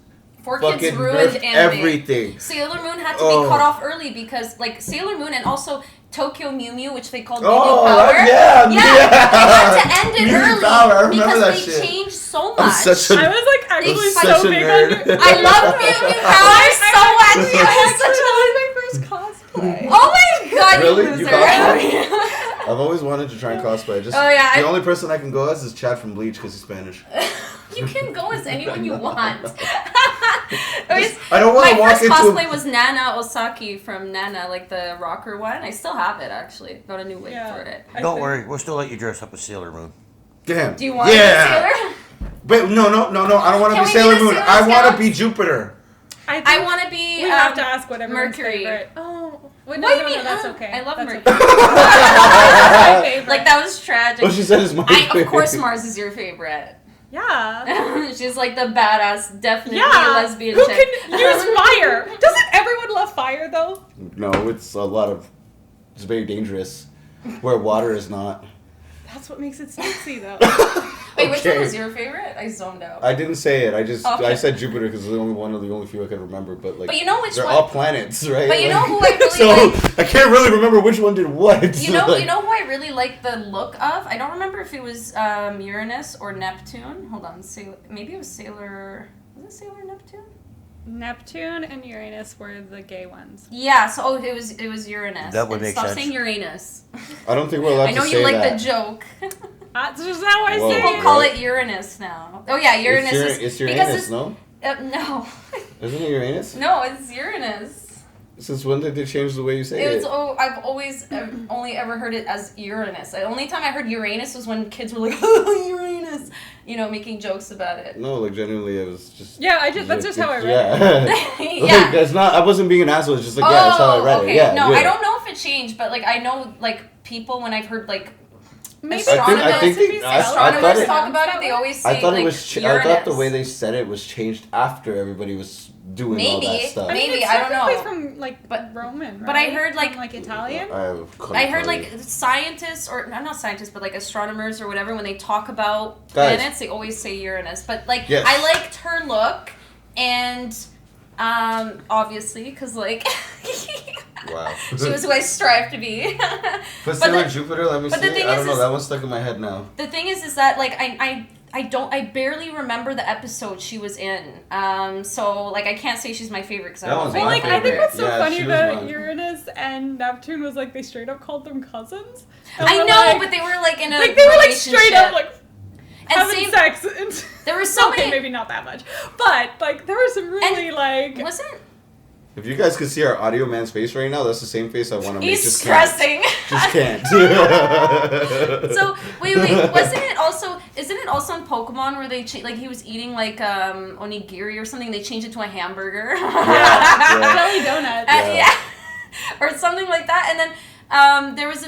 For kids fucking ruined nerfed anime. everything. Sailor Moon had to Oh. be cut off early because, like, Sailor Moon and also Tokyo Mew Mew, which they called Oh, Baby Power. yeah. They had to end it Baby early Power, I remember because that they shit. changed so I'm much. such a- I was like actually I'm so such a big nerd. on. I love Mew Mew Power so much. I It was actually such a that was my first cosplay. Oh my god, Really? you You loser. cosplayed? I've always wanted to try and cosplay. Just Oh, yeah, the I- only person I can go as is Chad from Bleach because he's Spanish. You can go as anyone you want. I don't want to My walk first into. cosplay was Nana Osaki from Nana, like the rocker one. I still have it actually. Got a new wig Yeah. for it. I Don't think- worry, we'll still let you dress up as Sailor Moon. Damn. Do you want to be Sailor? Wait, no. I don't want to Can be we be Sailor the Moon. Sailor I want to Scouts? be Jupiter. I I want to be. We have to ask what everyone's Mercury. favorite. Oh, wait, What do you no, mean? that's okay. I love That's Mercury. okay. My favorite. Like that was tragic. What she said is my Of course, Mars is your favorite. Yeah. She's like the badass, definitely Yeah. lesbian Who chick. can use fire? Doesn't everyone love fire though? No, it's a lot of. It's very dangerous. Where water is not. That's what makes it sexy though. Wait, which one Okay. was your favorite? I zoned out. I didn't say it. Okay. I said Jupiter because it's the only one of the only few I can remember. But like, But you know which they're one- all planets, right? But you know Like- who I really so like? I can't really remember which one did what. You know Like- who I really like the look of? I don't remember if it was Uranus or Neptune. Hold on, maybe it was Sailor. Was it Sailor Neptune? Neptune and Uranus were the gay ones. Yeah. So it was Uranus. That would And make stop sense. saying Uranus. I don't think we're allowed I know to you say like that. the joke. That's just how I Whoa. say People it. call it Uranus now. Oh yeah, Uranus It's is because Uranus, it's, no? no, Isn't it Uranus? no, it's Uranus. Since when did they change the way you say It it? was. Oh, I've always only ever heard it as Uranus. The only time I heard Uranus was when kids were like, "Oh, Uranus," you know, making jokes about it. No, like genuinely, it was just. Yeah, that's just how I read it. Yeah. Yeah. Like, it's not. I wasn't being an asshole. It's just like yeah, that's how I read okay. it. Yeah. No, yeah. I don't know if it changed, but like I know like people when I've heard like Maybe astronomers talk about it, they always say I thought like it was. Uranus. I thought the way they said it was changed after everybody was doing all that Maybe. stuff. I mean, Maybe, it's I don't technically know. from like But- Roman, right? but I heard, like- From, Italian. I heard like scientists or not scientists but like astronomers or whatever when they talk about Guys. planets they always say Uranus, but like Yes. I liked her look and obviously because like Wow. she was who I strive to be. But but Sailor the- Jupiter, let me but see. the thing I don't is- know. is- That one's stuck in my head now. The thing is that like I barely remember the episode she was in. So like I can't say she's my favorite because I That don't one's know. But my like, I think favorite. what's so Yeah, funny she was about mine. Uranus and Neptune was like they straight up called them cousins. And I we're know, like, but they were like in a like they were like straight up relationship. like and having same, sex. And there were so okay, many. maybe not that much, but like there were some really like Wasn't If you guys could see our audio man's face right now, that's the same face I want to make. He's Just stressing. Can't. So wait, isn't it also in Pokemon where they like he was eating like onigiri or something? They changed it to a hamburger. Jelly donuts. Yeah. Or something like that, and then there was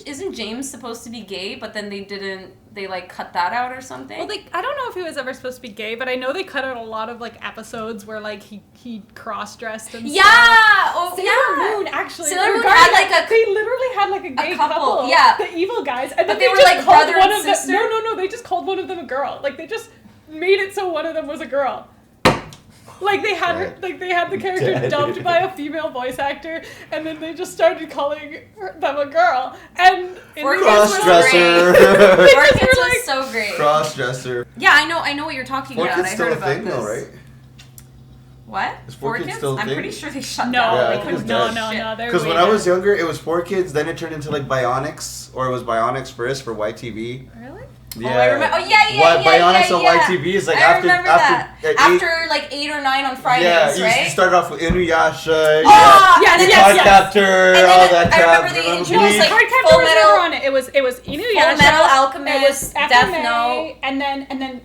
isn't James supposed to be gay, but then they like cut that out or something? Well, I don't know if he was ever supposed to be gay, but I know they cut out a lot of like episodes where like he cross-dressed and yeah, stuff. Sailor Moon actually. Sailor Moon had like they literally had like a gay couple, yeah. the evil guys, and But then they were just like called brother one and of them. sister? No, they just called one of them a girl. Like they just made it so one of them was a girl. Like they had her, like they had the character dubbed by a female voice actor, and then they just started calling them a girl. And Cross-dresser. Four Kids was so great. Cross-dresser. Yeah, I know what you're talking Four about. Kids I still heard a about thing this. though, right? What? Is Four Kids still a I'm thing? pretty sure they shut No, down. Yeah, I They think couldn't it's do dead. no. shit. They're Because when way I was down. younger, it was 4Kids, then it turned into like Bionics, or it was Bionics first for YTV. Really? Yeah. Oh, I remember. Oh, yeah. Bionics yeah. on YTV is like I after remember that. After like 8 or 9 on Fridays, yeah, you right? started off with Inuyasha, Oh, yes, and then yes, Cardcaptor, And then all that I crap. remember they Remember introduced, Bleach? like, Cardcaptor Full was Metal- never on it. It was Inuyasha. Full Metal It was Alchemist, Death FMA, Note. and then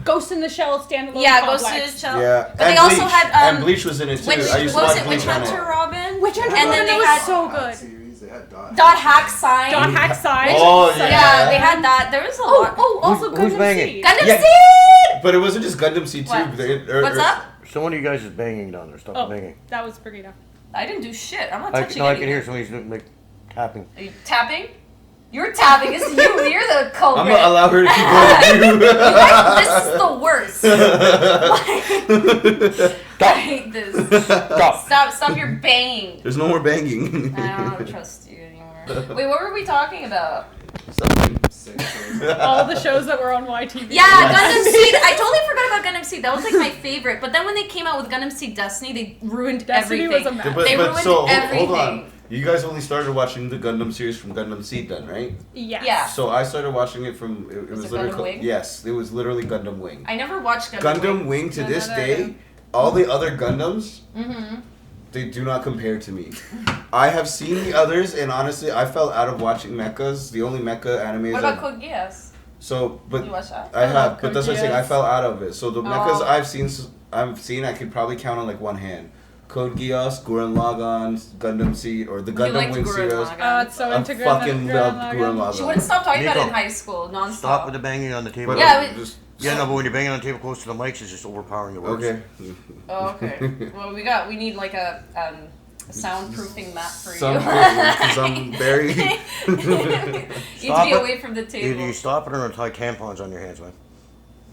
Ghost in the Shell standalone Yeah, complex. Ghost in the Shell. Yeah, But they and also Bleach. had And Bleach was in it too. Witch, I used to what was watch it? Bleach Witch on it. Hunter Robin. Witch Hunter And then Robin, they that had was so good. Series, they had Dot Hack Sign. Dot Hack Side. Oh, yeah. Yeah, they had that. There was a lot. Also Who's Gundam banging? Seed. Gundam Yeah. Seed. But it wasn't just Gundam Seed too. What? What's up? Someone of you guys is banging down there. Stop Oh, banging. that was Brigida. I didn't do shit. I'm not I touching can anything. hear somebody's like tapping. Are you tapping? You're tapping. It's you. You're the culprit. I'm gonna allow her to keep going. You guys, this is the worst. I hate this. Stop your banging. There's no more banging. I don't trust you anymore. Wait, what were we talking about? All the shows that were on YTV. Yeah, Gundam Seed. I totally forgot about Gundam Seed. That was like my favorite. But then when they came out with Gundam Seed Destiny, they ruined Destiny everything. was a mess. They ruined hold everything. on. You guys only started watching the Gundam series from Gundam Seed then, right? Yes. Yeah. So I started watching it from it Was was it literally Gundam Wing? yes, it was literally Gundam Wing. I never watched Gundam Gundam Wing to No, this no, no, day, no. all the other Gundams, Mm-hmm. they do not compare to me. I have seen the others, and honestly, I fell out of watching mechas. The only mecha anime is What about Code Geass? so, but You watch that? I I love have, but that's what I'm saying. I Code Geass. fell out of it. So the mechas Oh. I've seen, I could probably count on like one hand. Code Geass, Gurren Lagann, Gundam Seed, or the You Gundam liked Wing Gurren series. Lagann. It's so I into fucking loved Gurren Gurren Lagann. She wouldn't stop talking about it in Nico, high school, nonstop. Stop with the banging on the table. But, Yeah, just, Yeah, no, but when you're banging on the table close to the mics, it's just overpowering the words. okay. Oh, okay. Well, we need like a soundproofing mat for you. Something, because I'm very. You need to Stop be it. away from the Either table. you stop it or tie tampons on your hands, man.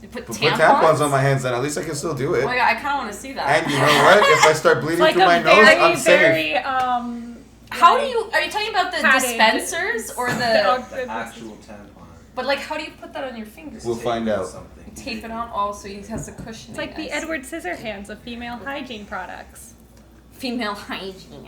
You put Put tampons? tampons on my hands, then at least I can still do Oh it. my god, I kind of want to see that. And you know what? If I start bleeding It's like through a my nose, very, I'm safe. very, How do you? Are you talking about the Padded. dispensers or the? The actual tampon. But like, how do you put that on your fingers? We'll find out. Something. Tape it on. Oh, so he has a cushion. It's like the Edward Scissorhands of female hygiene products. Female hygiene.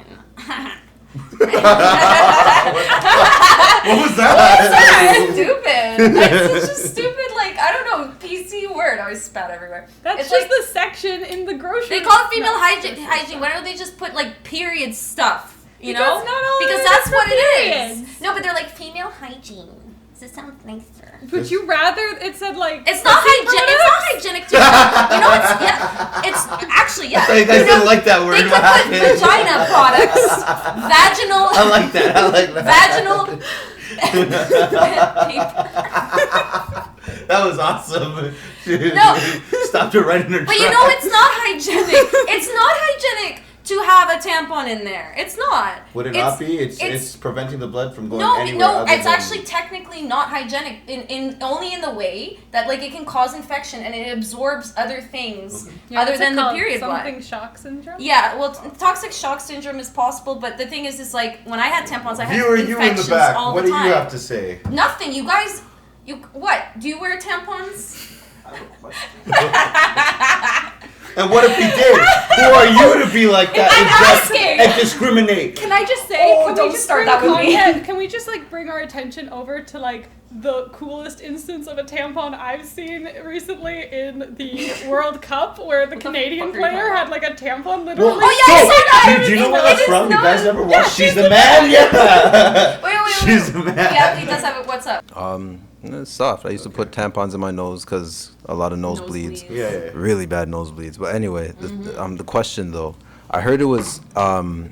What was that? That's stupid. That's such a stupid, like, I don't know, PC word. I always spat everywhere. That's It's just like- the section in the grocery. They call it female No, hygiene. Why don't they just put like period stuff? You Because know? not all Because of it that's is for what it periods. is. No, but they're like female hygiene. Does it sound nicer? Would you rather it said like It's not hygienic. It's not hygienic to you know. It's yeah. It's actually yeah. You guys You know, didn't like that word. They could put vagina products, vaginal. I like that. I like that. Vaginal. That was awesome. No. Stopped her right in her But you know, it's not hygienic. It's not hygienic to have a tampon in there. It's not. Would it It's- not be? It's preventing the blood from going No, anywhere. no, other it's than- actually technically not hygienic in only in the way that like it can cause infection and it absorbs other things Yeah, other what's it than the called? period something blood. shock syndrome. Yeah, well, toxic shock syndrome is possible, but the thing is like when I had tampons, I had Viewer, you in infections the back. all What the do time. you have to say? Nothing. You guys, what? Do you wear tampons? I have a question. And what if he did? Who are you to be like that asking. and discriminate? Can I just say, can don't we just start bring that with me. content? Can we just like bring our attention over to like the coolest instance of a tampon I've seen recently in the World Cup, where the Canadian fuck are you talking player about? had like a tampon literally. Oh, yeah, I saw that. Do you know where It that's is from? You not- guys ever Yeah, watched She's the Man? Yeah. Wait. She's the man. Yeah, he does have it. What's up? It's soft. I used to put tampons in my nose because a lot of nosebleeds. Yeah. Really bad nosebleeds. But anyway, the question though, I heard it was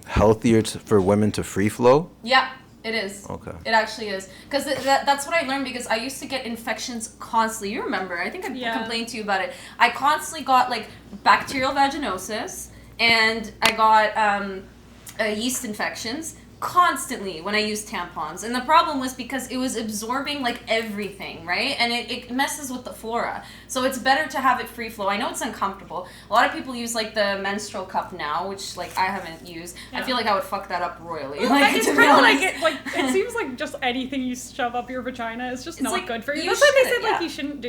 healthier for women to free flow. Yeah, it is. Okay. It actually is. Because that's what I learned, because I used to get infections constantly. You remember, I think I complained to you about it. I constantly got like bacterial vaginosis, and I got yeast infections constantly when I used tampons. And the problem was because it was absorbing like everything, right? And it messes with the flora. So it's better to have it free flow. I know it's uncomfortable. A lot of people use like the menstrual cup now, which like I haven't used. Yeah. I feel like I would fuck that up royally. Well, Like, it's to be kind of honest. like it seems like just anything you shove up your vagina is just It's not like, good for you. you That's what they shouldn't, said like yeah. you shouldn't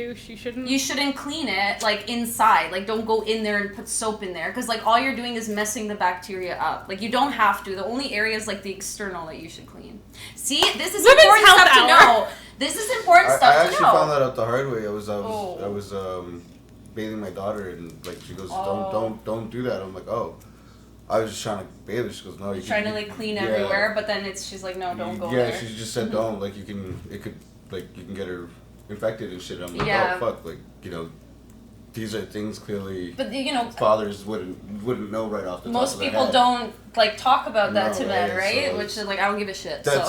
do. You shouldn't clean it like inside. Like don't go in there and put soap in there, because like all you're doing is messing the bacteria up. Like you don't have to. The only area is like the external that you should clean. See, this is Women's important health stuff to hour. know. This is important I stuff to actually know. found that out the hard way. I was Oh. bathing my daughter, and like she goes, Oh. don't do that. I'm like, oh, I was just trying to bathe her. She goes, no, you Trying to can, like clean yeah. everywhere, but then she's like, no, don't go Yeah, there. she just said don't. Like you can get her infected and shit. I'm like, Yeah. oh fuck, like these are things clearly But fathers wouldn't know right off the top most of their people head. don't like talk about that No, to men, right? right? So Which is like I don't give a shit. That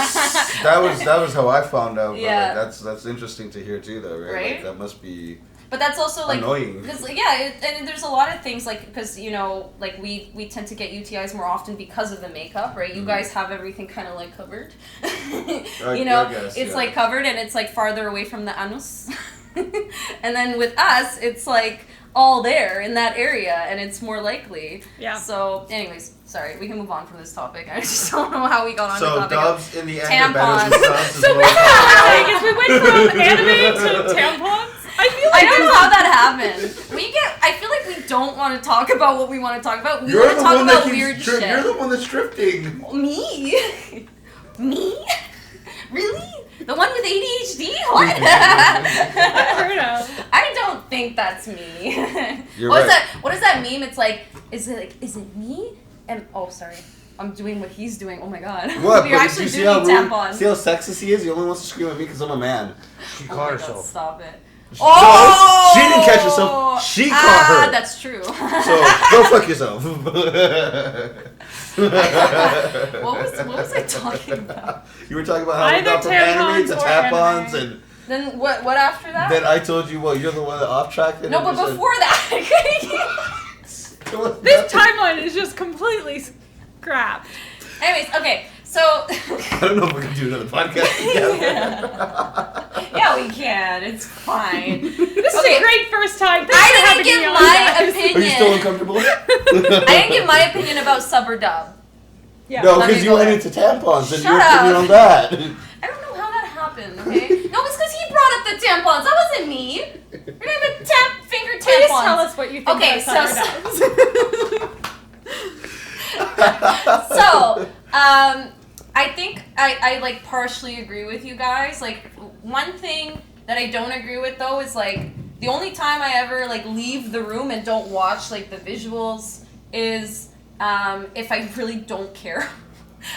so. was how I found out. Yeah. But like, that's interesting to hear too, though, right? Right? Like, that must be But that's also like annoying. because and there's a lot of things like because like we tend to get UTIs more often because of the makeup, right? You guys have everything kind of like covered, I guess, it's yeah. like covered and it's like farther away from the anus, and then with us it's like all there in that area and it's more likely. Yeah. So, anyways, sorry, we can move on from this topic. I just don't know how we got on the So topic. Dubs in the end tampons. are better than subs as So well. basically, is we went from anime to tampons. I feel I like don't know how that happened. I feel like we don't want to talk about what we want to talk about. We You're want to the talk one that about keeps weird shit. You're the one that's drifting. Me? Me? Really? The one with ADHD? What? I don't know. I don't think that's me. You're What's right. that? What does that meme? It's like, is it me? And sorry, I'm doing what he's doing. Oh my god. What? We're But actually you see doing how rude, tampons. see how sexist he is? He only wants to scream at me because I'm a man. She Oh caught my God, herself. stop it. No, she didn't catch herself. She caught her. That's true. So go fuck yourself. what was I talking about? You were talking about how we Either got from anime to tampons or tampons, anime. and Then what after that? then I told you, well, you're the one that off tracked it. No, and but just said- before that. It was This nothing. timeline is just completely scrapped. Anyways, okay, so I don't know if we can do another podcast together. yeah, we can. It's fine. This is Okay. a great first time. Thanks for I having didn't me give on, my guys. opinion. Are you still uncomfortable? I didn't give my opinion about sub or dub. Yeah. No, Let because me you go went there. into tampons and Shut your opinion up. on that. I don't know how that happened. Okay. No, it's because he brought up the tampons. That wasn't me. We're gonna have the finger tampons. Please tell us what you think Okay, about so- summer dubs. So, I think I like partially agree with you guys. Like, one thing that I don't agree with though is like the only time I ever like leave the room and don't watch like the visuals is if I really don't care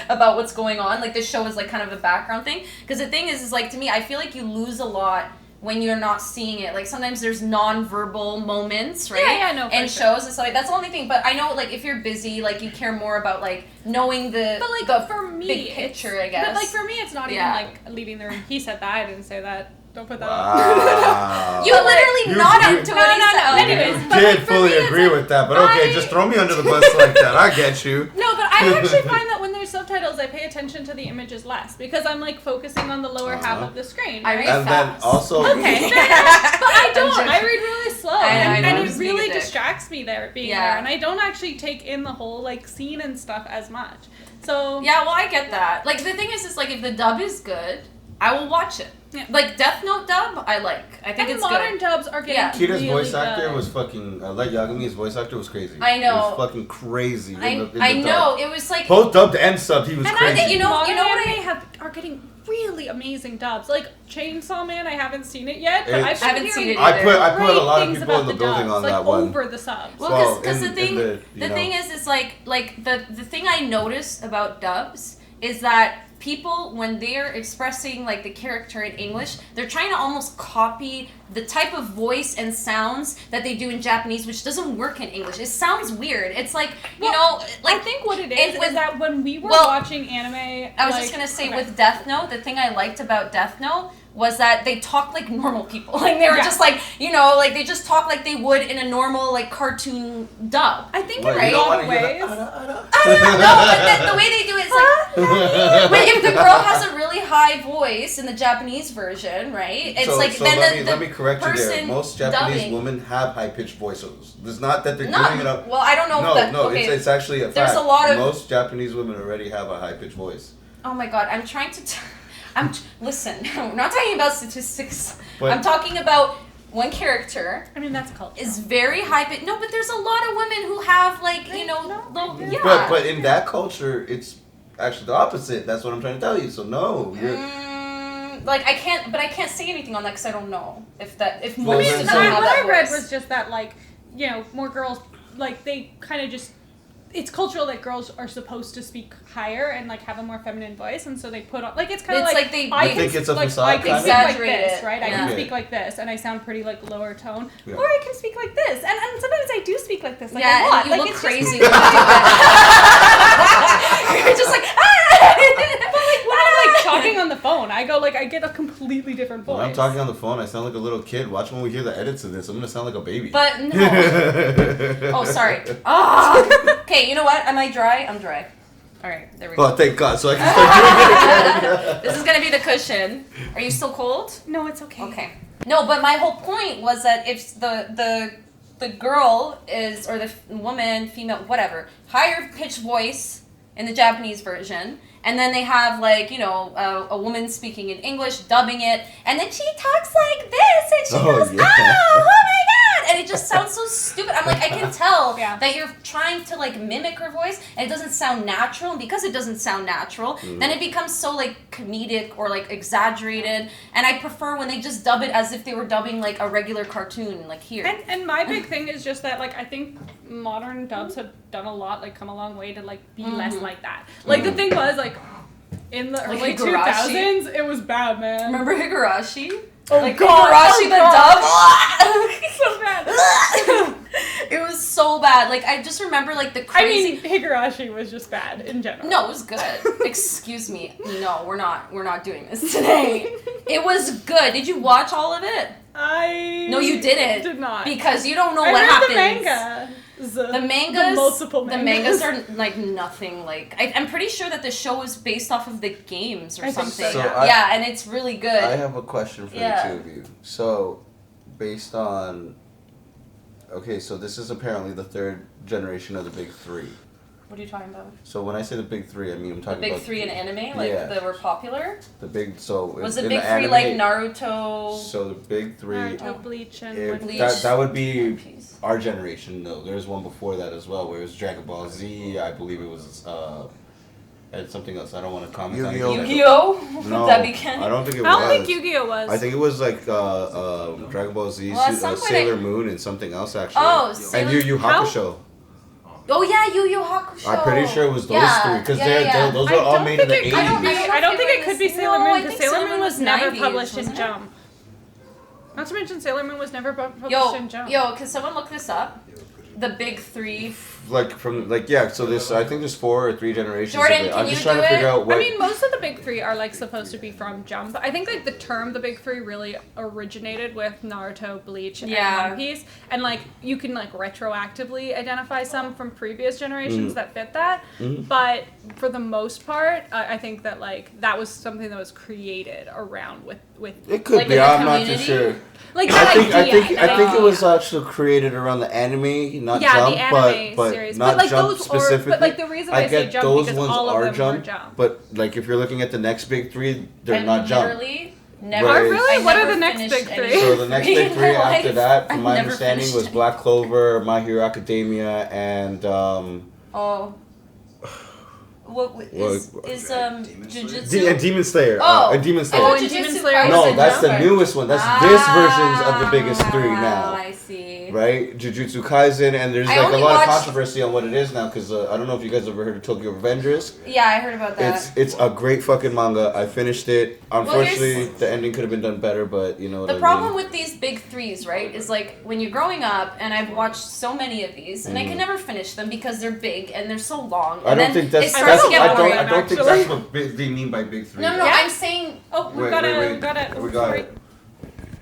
about what's going on. Like, this show is like kind of a background thing. Because the thing is like, to me, I feel like you lose a lot when you're not seeing it. Like, sometimes there's non-verbal moments, right? Yeah, no, for and sure. shows and stuff. Like, that's the only thing. But I know, like, if you're busy, like, you care more about like knowing the But like the for me, big picture, I guess. But like for me, it's not Yeah. even like leaving the room. He said that. I didn't say that. Don't put that Wow. you literally You- nodded you- to what he said. Anyways, You but did like for fully me, it's agree like, with that, but okay, I- just throw me under the bus like that. I get you. No, but I actually find that when there's subtitles, I pay attention to the images less because I'm like focusing on the lower half Uh-huh. of the screen. I Right? read And then fast. also, Okay, fair enough. But I don't. joking. I read really slow, I and, know, and I'm it just being a really dick. distracts me there being Yeah. there, and I don't actually take in the whole like scene and stuff as much. So Yeah, well, I get that. Like, the thing is like, if the dub is good, I will watch it. Yeah. Like Death Note dub, I like. I think And it's modern good. dubs are getting Yeah. Kira's really voice good. actor was fucking. Like Yagami's voice actor was crazy. I know. It was fucking crazy. in the I dub. know. It was like. Both dubbed and subbed, he was And crazy. I think you know modern what anime are getting really amazing dubs. Like Chainsaw Man, I haven't seen it yet, but It's- I've I haven't been seen hearing it I put a great lot of things people in about the building dubs, on like that one. over the subs. Well, because in the thing, you the know. thing is like the thing I noticed about dubs is that people, when they're expressing like the character in English, they're trying to almost copy the type of voice and sounds that they do in Japanese, which doesn't work in English. It sounds weird. It's like, you know, like I think what it and is with- that when we were well, watching anime, I was like, just gonna say okay. with Death Note, the thing I liked about Death Note was that they talk like normal people. Like they were Yeah. just like, you know, like they just talk like they would in a normal like cartoon dub. I think Well, in you a don't lot of wanna hear ways. I don't know, but the way they do it is like, wait, if the girl has a really high voice in the Japanese version, right? It's like then let me correct you there. person Most Japanese dubbing- women have high pitched voices. It's not that they're No, doing it up. well, I don't know. if that, No, okay. it's actually a fact. There's a lot of- most Japanese women already have a high pitched voice. Oh my god, I'm trying to. Listen. We're not talking about statistics. But- I'm talking about one character. I mean, that's culture. Is very high pitched. No, but there's a lot of women who have like low. Yeah. But in that culture, it's actually the opposite. That's what I'm trying to tell you. So no, you're. Like I can't say anything on that because I don't know if Well, most then- of So them what have I that read voice. was just that, like, you know, more girls, like, they kind of just, it's cultural that girls are supposed to speak higher and, like, have a more feminine voice, and so they put on, like, it's kind of It's like, like they- I You can, think it's a like, facade I can kind of? speak like Exaggerate this, it, right? I yeah. can Okay. speak like this, and I sound pretty, like, lower tone, Yeah. or I can speak like this, and sometimes I do speak like this, like, Yeah, a lot. and you like, look it's crazy Just when you do that. You're just like, when I'm, like, talking on the phone, I go, like, I get a completely different voice. When I'm talking on the phone, I sound like a little kid. Watch when we hear the edits of this. I'm gonna sound like a baby. But no. Oh, sorry. Ah. Okay, you know what? Am I dry? I'm dry. All right, there we go. Oh, thank God! So I can start doing it again. This is gonna be the cushion. Are you still cold? No, it's okay. Okay. No, but my whole point was that if the girl is, or the woman, female, whatever, higher pitched voice in the Japanese version, and then they have like, you know, a woman speaking in English, dubbing it, and then she talks like this, and she Oh, goes, yeah. oh my god, and it just sounds so stupid. I'm like, I can tell Yeah. that you're trying to like mimic her voice, and it doesn't sound natural, and because it doesn't sound natural, then it becomes so like comedic or like exaggerated, and I prefer when they just dub it as if they were dubbing like a regular cartoon, like here. And my big thing is just that, like, I think modern dubs have done a lot, like, come a long way to, like, be less like that. Like, the thing was, like, in the Like early Higurashi? 2000s, it was bad, man. Remember Higurashi? Oh, like God, Higurashi oh, the so bad. dub. It was so bad. Like I just remember like the I crazy. mean, Higurashi was just bad in general. No, it was good. Excuse me. No, we're not doing this today. It was good. Did you watch all of it? No, you didn't. Did not. Because you don't know I what read happens. the manga. The mangas, The multiple the mangas. mangas are like nothing like. I'm pretty sure that the show was based off of the games or I think something. so, Yeah, and it's really good. I have a question for Yeah. the two of you. So, based on. Okay, so this is apparently the third generation of the big three. What are you talking about? So when I say the big three, I mean I'm The talking big about three in anime, like Yeah. that were popular. the big. So Was in the big the three anime, like Naruto? So the big three. Naruto, Bleach, and If One Bleach. Piece. that would be One Piece. our generation. No, there's one before that as well, where it was Dragon Ball Z. I believe it was and something else. I don't want to comment on it. Yu-Gi-Oh. Yu-Gi-Oh? No, Would that be canon? I don't think it I don't was. think Yu-Gi-Oh was. I think it was like Dragon Ball Z, Well, at some point Sailor Moon, and something else actually. Oh, and Sailor- Yu Yu How? Hakusho. Oh yeah, Yu Yu Hakusho. I'm pretty sure it was those Yeah, three because yeah. those I were all don't made in the think it 80s. could be. I don't think it could be Sailor No, Moon I because think Sailor Moon was never 90s, published in wasn't it? Jump. Not to mention Sailor Moon was never published Yo, in Jump. can someone look this up? The big three. So this I think there's 4 or 3 generations Jordan, of it. can I'm you just trying do to figure it? out what. I mean, most of the big three are like supposed to be from Jump. I think like the term the big three really originated with Naruto, Bleach, and Yeah. One Piece, and like you can like retroactively identify some from previous generations that fit that. But for the most part, I think that like that was something that was created around with it could like be. in the I'm not too community? sure. like I that think idea. it was actually created around the anime not Yeah, Jump, the anime but series. not But, like, Jump those are- specifically. but, like, the reason I say get Jump those because ones all of are them Jump, were Jump. but like if you're looking at the next big three, they're And not Jump. literally never. Right. Oh, really? I What are never the next finished big any three? So the next big in three my after life. that, from I've my never understanding, finished was any. Black Clover, My Hero Academia, and Oh. What is Jujutsu? Demon Slayer. Oh. Demon Slayer. Oh, and Demon Jujutsu Slayer Kaisen was No, a that's the Jump. newest one. That's this versions of the biggest three now. I see. Right? Jujutsu Kaisen, and there's I like a only lot of watched- controversy on what it is now, because I don't know if you guys ever heard of Tokyo Revengers. Yeah, I heard about that. It's a great fucking manga. I finished it. Unfortunately, here's- the ending could have been done better, but you know what The I problem mean. with these big threes, right, is like when you're growing up, and I've watched so many of these, and I can never finish them because they're big and they're so long. And I don't then think that's it starts to get I boring. don't think actually. that's what they mean by big three. No, though. Yeah. I'm saying. Oh, we Wait, got wait, it. wait. We got it. We got Sorry. it.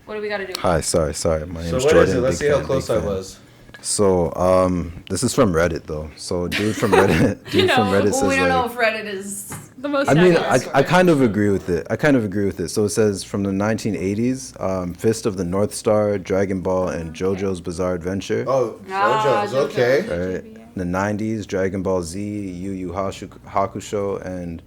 What do we got to do? Hi, sorry. My So name's what Jordan. is it? Let's big see how fan, close big I fan. was. So, this is from Reddit though. So, dude from Reddit, You dude from know, Reddit Well, says we don't know like, if Reddit is. The most. I mean, accurate I story. kind of agree with it. So it says from the 1980s, Fist of the North Star, Dragon Ball, and JoJo's Bizarre Adventure. Oh, Ah, JoJo's okay. Right. The 90s, Dragon Ball Z, Yu Yu Hakusho, and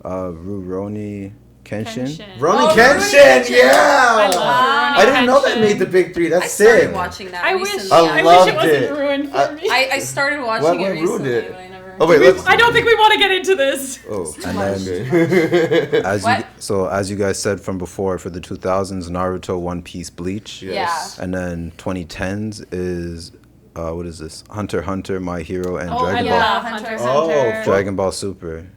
Rurouni Kenshin. Ronnie Oh, Kenshin, Rurouni yeah. I love Rurouni I didn't know that Kenshin. made the big three. That's I started sick. watching that I wish. recently. I I loved wish it wasn't it. ruined for me. I started watching What it ruined recently, it? but I never. Oh wait, let's. I don't think we want to get into this. Oh, too and much. then What? as you guys said from before, for the 2000s, Naruto, One Piece, Bleach, Yes. and then 2010s is what is this? Hunter x Hunter, My Hero, and Oh, I Dragon love Ball. Hunter x Oh, Hunter. fuck. Dragon Ball Super.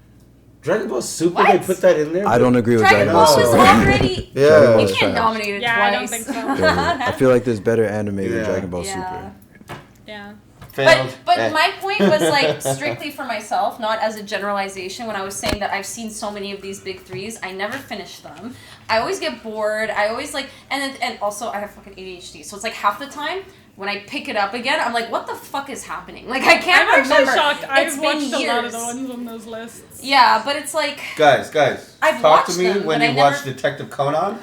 Dragon Ball Super, What? they put that in there? I don't agree with Dragon Dragon Ball Ball was Super. already. Yeah. Dragon Ball You is can't trash. nominate it Yeah, twice. I don't think so. I feel like there's better anime Yeah. than Dragon Ball Yeah. Super. Yeah. Failed. But Eh. my point was like strictly for myself, not as a generalization. When I was saying that I've seen so many of these big threes, I never finish them. I always get bored. I always like, and also I have fucking ADHD, so it's like half the time when I pick it up again, I'm like, what the fuck is happening? Like I can't I'm actually remember. shocked. It's I've been watched years. a lot of the ones on those lists. Yeah, but it's like. Guys, I've talk to watched me them, when but you I watch never- Detective Conan.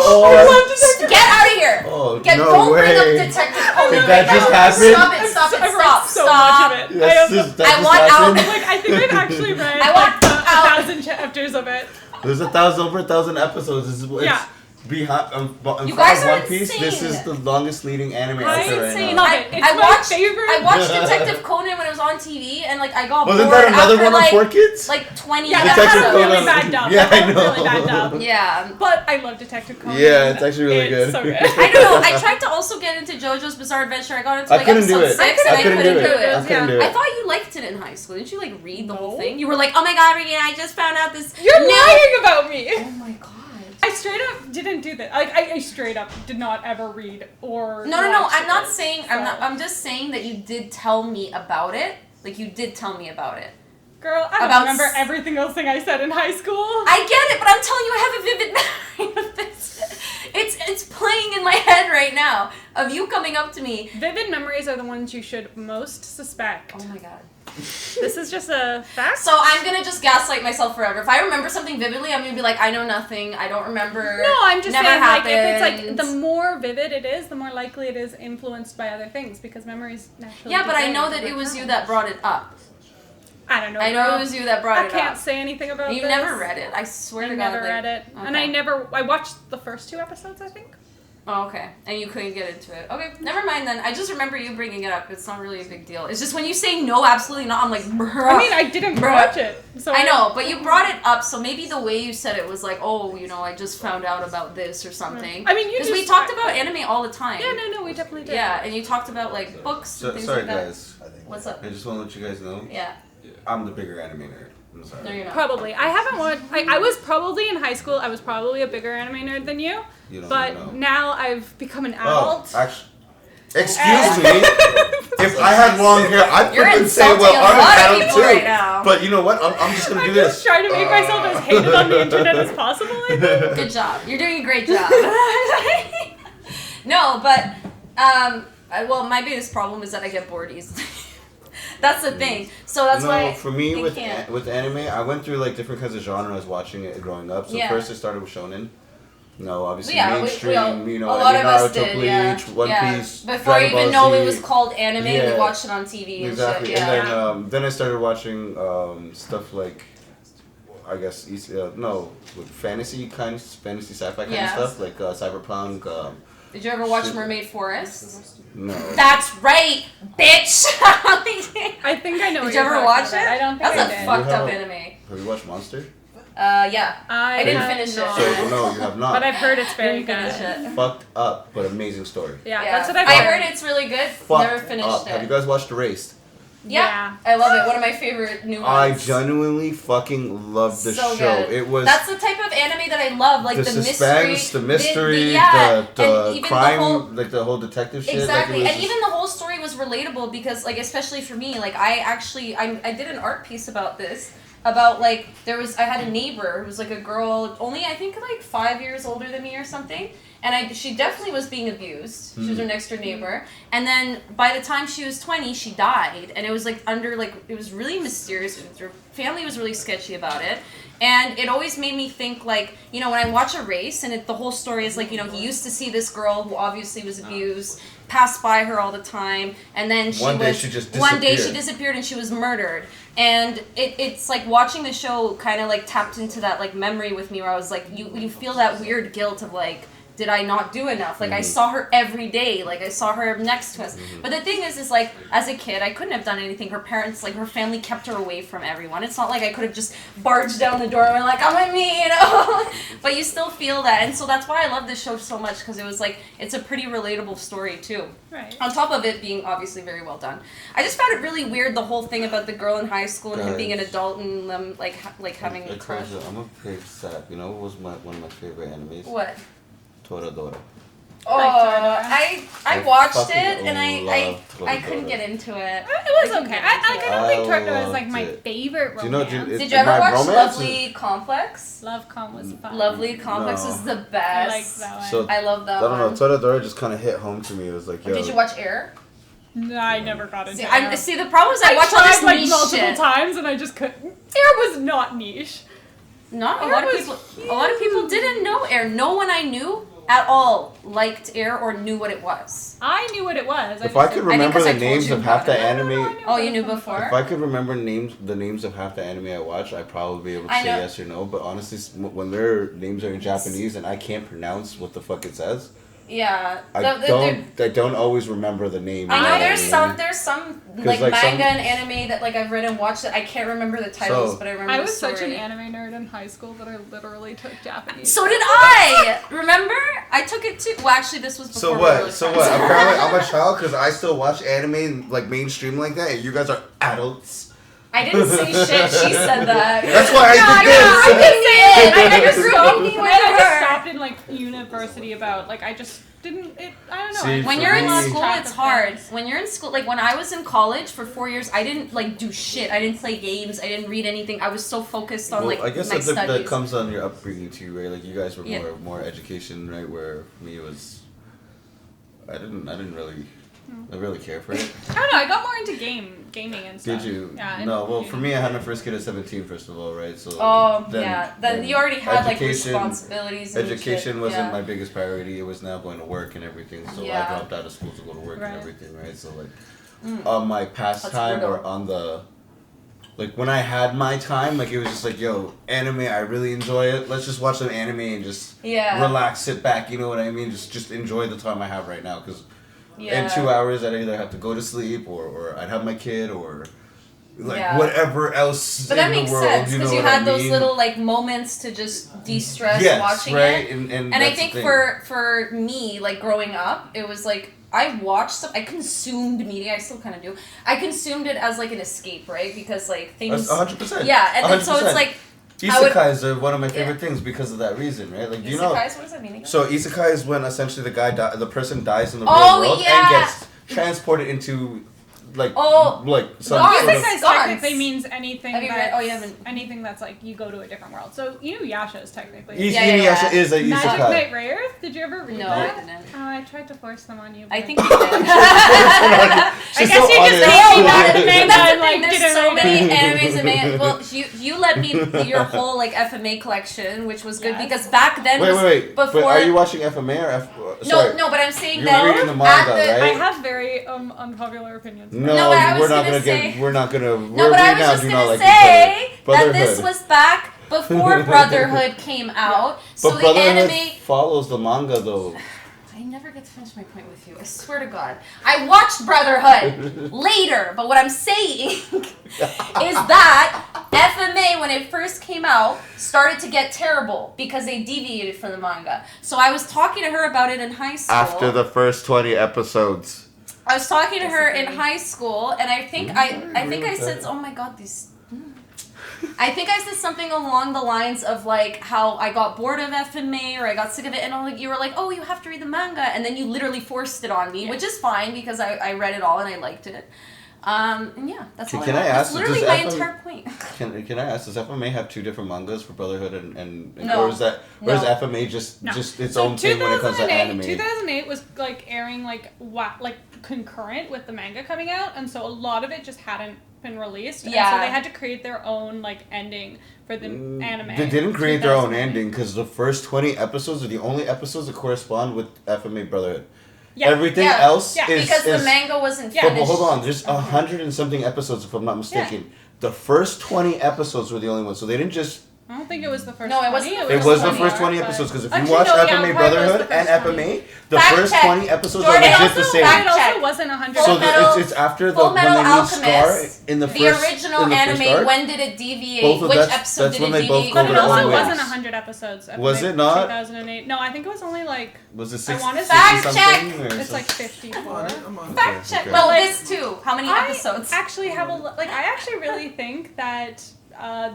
Get out of here! Oh, Get, no don't way. bring up Detective Conan. Did that right just now. happen? Stop it! Stop it! I've read Stop! so Stop! much of it. That's I just, that want just out. happened? Like I think I've actually read I want like out. 1,000 chapters of it. There's over 1,000 episodes. It's Yeah. behind in You front guys of are One Piece. This insane. is the longest leading anime It's out there right insane. now. Love it. It's I my watched. favorite. I watched Detective Conan when it was on TV, and like I got Wasn't bored that another after one like, on 4Kids? like 20 Yeah, Detective that had a Conan. really bad dub. Yeah, That had I a know. really bad dub. Yeah. But I love Detective Conan. Yeah, it's actually really It's good. so good. I don't know. I tried to also get into JoJo's Bizarre Adventure. I got into I like couldn't do episode it. 6 and I couldn't do it. I couldn't do I it. thought you liked it in high school. Didn't you like read the whole No. thing? You were like, oh my god, Regan, I just found out this. You're new-" lying about me. Oh my god. I straight up didn't do that. Like I straight up did not ever read or. No. watch I'm not it, saying. so. I'm just saying that you did tell me about it. Like you did tell me about it. Girl, I don't About remember s- every single thing I said in high school. I get it, but I'm telling you, I have a vivid memory of this. It's playing in my head right now of you coming up to me. Vivid memories are the ones you should most suspect. Oh my god. This is just a fact. So I'm gonna just gaslight myself forever. If I remember something vividly, I'm gonna be like, I know nothing. I don't remember. No, I'm just never saying, like, if it's happened. like the more vivid it is, the more likely it is influenced by other things because memories naturally. Yeah, but I degrade know over that it was you time. that brought it up. I don't know. I know girl. it was you that brought I it can't up. say anything about You this. never read it. I swear I to God. never read it, and I watched the first 2 episodes, I think. Oh, okay. And you couldn't get into it. Okay, never mind then. I just remember you bringing it up. It's not really a big deal. It's just when you say no, absolutely not, I'm like, bruh. I mean, I didn't Bruh. watch it, so I know, but you brought it up, so maybe the way you said it was like, oh, you know, I just found out about this or something. I mean, you Because we just- talked about anime all the time. Yeah, no, we definitely did. Yeah, and you talked about like books and things Sorry, like that. guys. What's up? I just want to let you guys know. Yeah. I'm the bigger anime nerd. I'm sorry. No, you're not. Probably. I haven't watched. I was probably in high school. I was probably a bigger anime nerd than you. You don't But know. now I've become an Oh, adult. actually, excuse me. If I had long hair, I'd You're freaking say, insulting well, a I'm lot of an adult people too. right now. But you know what? I'm just gonna I'm do just this. trying to make myself as hated on the internet as possible. I think. Good job. You're doing a great job. No, but well, my biggest problem is that I get bored easily. That's the thing. So that's no, why for me I with can't. with anime, I went through like different kinds of genres watching it growing up. So Yeah. first I started with shonen, No, obviously Yeah, mainstream. we all, You know, a lot every of us Naruto, did. Bleach, One yeah. Piece, Before I Dragon even Ball know Z. it was called anime, we Yeah. watched it on TV and Exactly, shit. Yeah. and then I started watching stuff like, I guess, fantasy sci-fi kind Yeah. of stuff, like Cyberpunk. Did you ever watch Shit. Mermaid Forest? No. That's right, bitch! I think I know. Did what you you're ever talking watch about. it? I don't think That's I a did. fucked up You have- anime. Have you watched Monster? Yeah. I didn't have finish it. not. So no, you have not. But I've heard it's very Didn't good. finish it. Fucked up, but amazing story. Yeah, Yeah. that's what I've I heard. heard it's really good. Fucked Never finished up. it. Have you guys watched Erased? Yeah. I love it. One of my favorite new I ones. genuinely fucking love the So show. good. It was That's the type of anime that I love, like the the suspense, mystery, the mystery, yeah, and the even crime, the whole, like the whole detective shit. exactly, like, it was and even the whole story was relatable because, like, especially for me, like, I did an art piece about this. About like I had a neighbor who was like a girl, only I think like 5 years older than me or something, and she definitely was being abused. She was her next door neighbor, and then by the time she was 20, she died, and it was like it was really mysterious. Her family was really sketchy about it, and it always made me think like, you know, when I watch Erase and the whole story is like, you know, he used to see this girl who obviously was abused, passed by her all the time, and then One day she just one day she disappeared. disappeared and she was murdered. And it's like watching the show kind of like tapped into that like memory with me where I was like, you feel that weird guilt of like, did I not do enough? Like I saw her every day, like I saw her next to us. But the thing is like as a kid, I couldn't have done anything. Her parents, like her family kept her away from everyone. It's not like I could have just barged down the door and been like, I'm with me, you know? But you still feel that. And so that's why I love this show so much because it was like, it's a pretty relatable story too. Right. On top of it being obviously very well done. I just found it really weird, the whole thing about the girl in high school and him being an adult and them like having a crush. I'm a big sad. You know what was one of my favorite animes? What? Toradora. Oh, I I watched it fucking and I love couldn't Toradora. get into it. It was okay. I don't think I Torto is like loved my it. favorite Do you know- romance. do Did you ever my watch romance Lovely Complex? Love Com was fun. Lovely Complex No. is the I best. like that one. So I love that I don't know. one. Toradora just kind of hit home to me. It was like, yo. Did you watch Air? No, I never got into See, it. see the problem is I watched all tried this like niche multiple shit. times and I just couldn't. Air was not niche. Not a Air lot of was people. A lot of people didn't know Air. No one I knew at all liked Air or knew what it was. I knew what it was. If I could remember 'cause I the told names you of half about the it. anime, Oh, you knew before? if I could remember the names of half the anime I watch, I'd probably be able to I say know. yes or no. But honestly, when their names are in Japanese and I can't pronounce what the fuck it says, Yeah. I The- don't always remember the name. I you know what there's mean? some 'Cause, like like, manga some- and anime that like I've read and watched that I can't remember the titles, So- but I remember I the was such an story. anime nerd in high school that I literally took Japanese. So did I. Remember? I took it too. Well, actually, this was before. So we were what? really So friends. what? Apparently, I'm a child because I still watch anime like mainstream like that, and you guys are adults. I didn't say shit. She said that. That's why I I did this. just stopped I just stopped in like university about like I just didn't. I don't know. See, When for you're in me- school, it's hard. When you're in school, like when I was in college for 4 years, I didn't like do shit. I didn't play games. I didn't read anything. I was so focused on like I guess my that studies. comes on your upbringing too, right? Like you guys were Yeah. more education, right? Where me it was, I didn't really care for it. I don't know. I got more into gaming and stuff. Did you? Yeah. No. Well, for me, I had my first kid at 17, first of all, right? So. Oh then- yeah, then you already had like education- responsibilities. And Education shit. wasn't Yeah. my biggest priority. It was now going to work and everything. So Yeah. I dropped out of school to go to work Right. and everything, right? So like, on my pastime brutal. or on the, like when I had my time, like it was just like, yo, anime, I really enjoy it. Let's just watch some anime and just Yeah. relax, sit back. You know what I mean? Just enjoy the time I have right now, because Yeah. in 2 hours I'd either have to go to sleep or I'd have my kid or. Like Yeah. whatever else But that in makes the world, sense you because know you what had I those mean? little like moments to just de-stress Yes, watching right? it. And And I that's the think thing. for me, like growing up, it was like I watched stuff. I consumed media. I still kind of do. I consumed it as like an escape, right? Because like things. 100%. Yeah, and then so 100%. it's like I would- Isekais are one of my favorite things because of that reason, right? Like you know, isekais. What does that mean again? so isekai is when essentially the person dies in the Oh, real world yeah. and gets transported into like Oh, like some God, sort of, Isekai Gods. technically means anything. Have you read- that's- oh, you haven't- Anything that's like you go to a different world. So Inuyasha is technically. Yeah, yeah, yeah. Inuyasha is a Magic isekai. Knight Rares? Did you ever read No, I that? didn't. Oh, I tried to force them on you. I but- think you did. I She's guess so you just honest. don't But that manga that's the and, like, thing, there's didn't so read many it. animes and manga. Well, you let me your whole like FMA collection, which was good Yes. because back then was Wait. before. But are you watching FMA or F? Sorry. No, but I'm saying You're that reading the at manga, the, right? I have very unpopular opinions. No, No, but I was we're not gonna gonna say- get. We're not gonna. No, but I was just gonna say that this was back before Brotherhood came out. So But the Brotherhood anime. follows the manga though. I never get to finish my point with you. I swear to God. I watched Brotherhood later, but what I'm saying is that FMA, when it first came out, started to get terrible because they deviated from the manga. So I was talking to her about it in high school. After the first 20 episodes. I was talking to her in high school, and I think I said, oh my God, these. I think I said something along the lines of like how I got bored of FMA or I got sick of it, and you were like, oh, you have to read the manga, and then you literally forced it on me, which is fine because I read it all and I liked it. And yeah, that's all. Can I ask, That's literally does my FM entire point. Can I ask, does FMA have two different mangas for Brotherhood and No. or is that No. is FMA just its own thing when it comes to anime? 2008 was like airing like concurrent with the manga coming out, and so a lot of it just hadn't been released. And so they had to create their own like ending for the anime. They didn't create their own 2008. ending because the first 20 episodes are the only episodes that correspond with FMA Brotherhood. Yeah. Everything else is because the is- manga wasn't But finished. hold on, there's 100 and something episodes if I'm not mistaken. The first 20 episodes were the only ones, so they didn't just. I don't think it was the first. No, it 20. wasn't the It first was the 20, first 20 but- episodes because if Actually, you watch no, yeah, FMA probably was Brotherhood the and first 20. FMA, the Fact first check. 20 episodes Jordan, are legit the also same. fact It also check. wasn't 100. So Full Metal- it's after the Full when Metal they meet Scar Alchemist, in the the first original in the first anime. arc. When did it deviate? Both of Which that's- episode that's did when it they both deviate? go But it their own also ways. wasn't 100 episodes. Was it not? 2008. No, I think it was only like. Was it I 60 wanna say- Fact something? check. or It's something? like 54. Fact check. Okay. Well, Like, this too. How many I episodes? actually have I actually really think that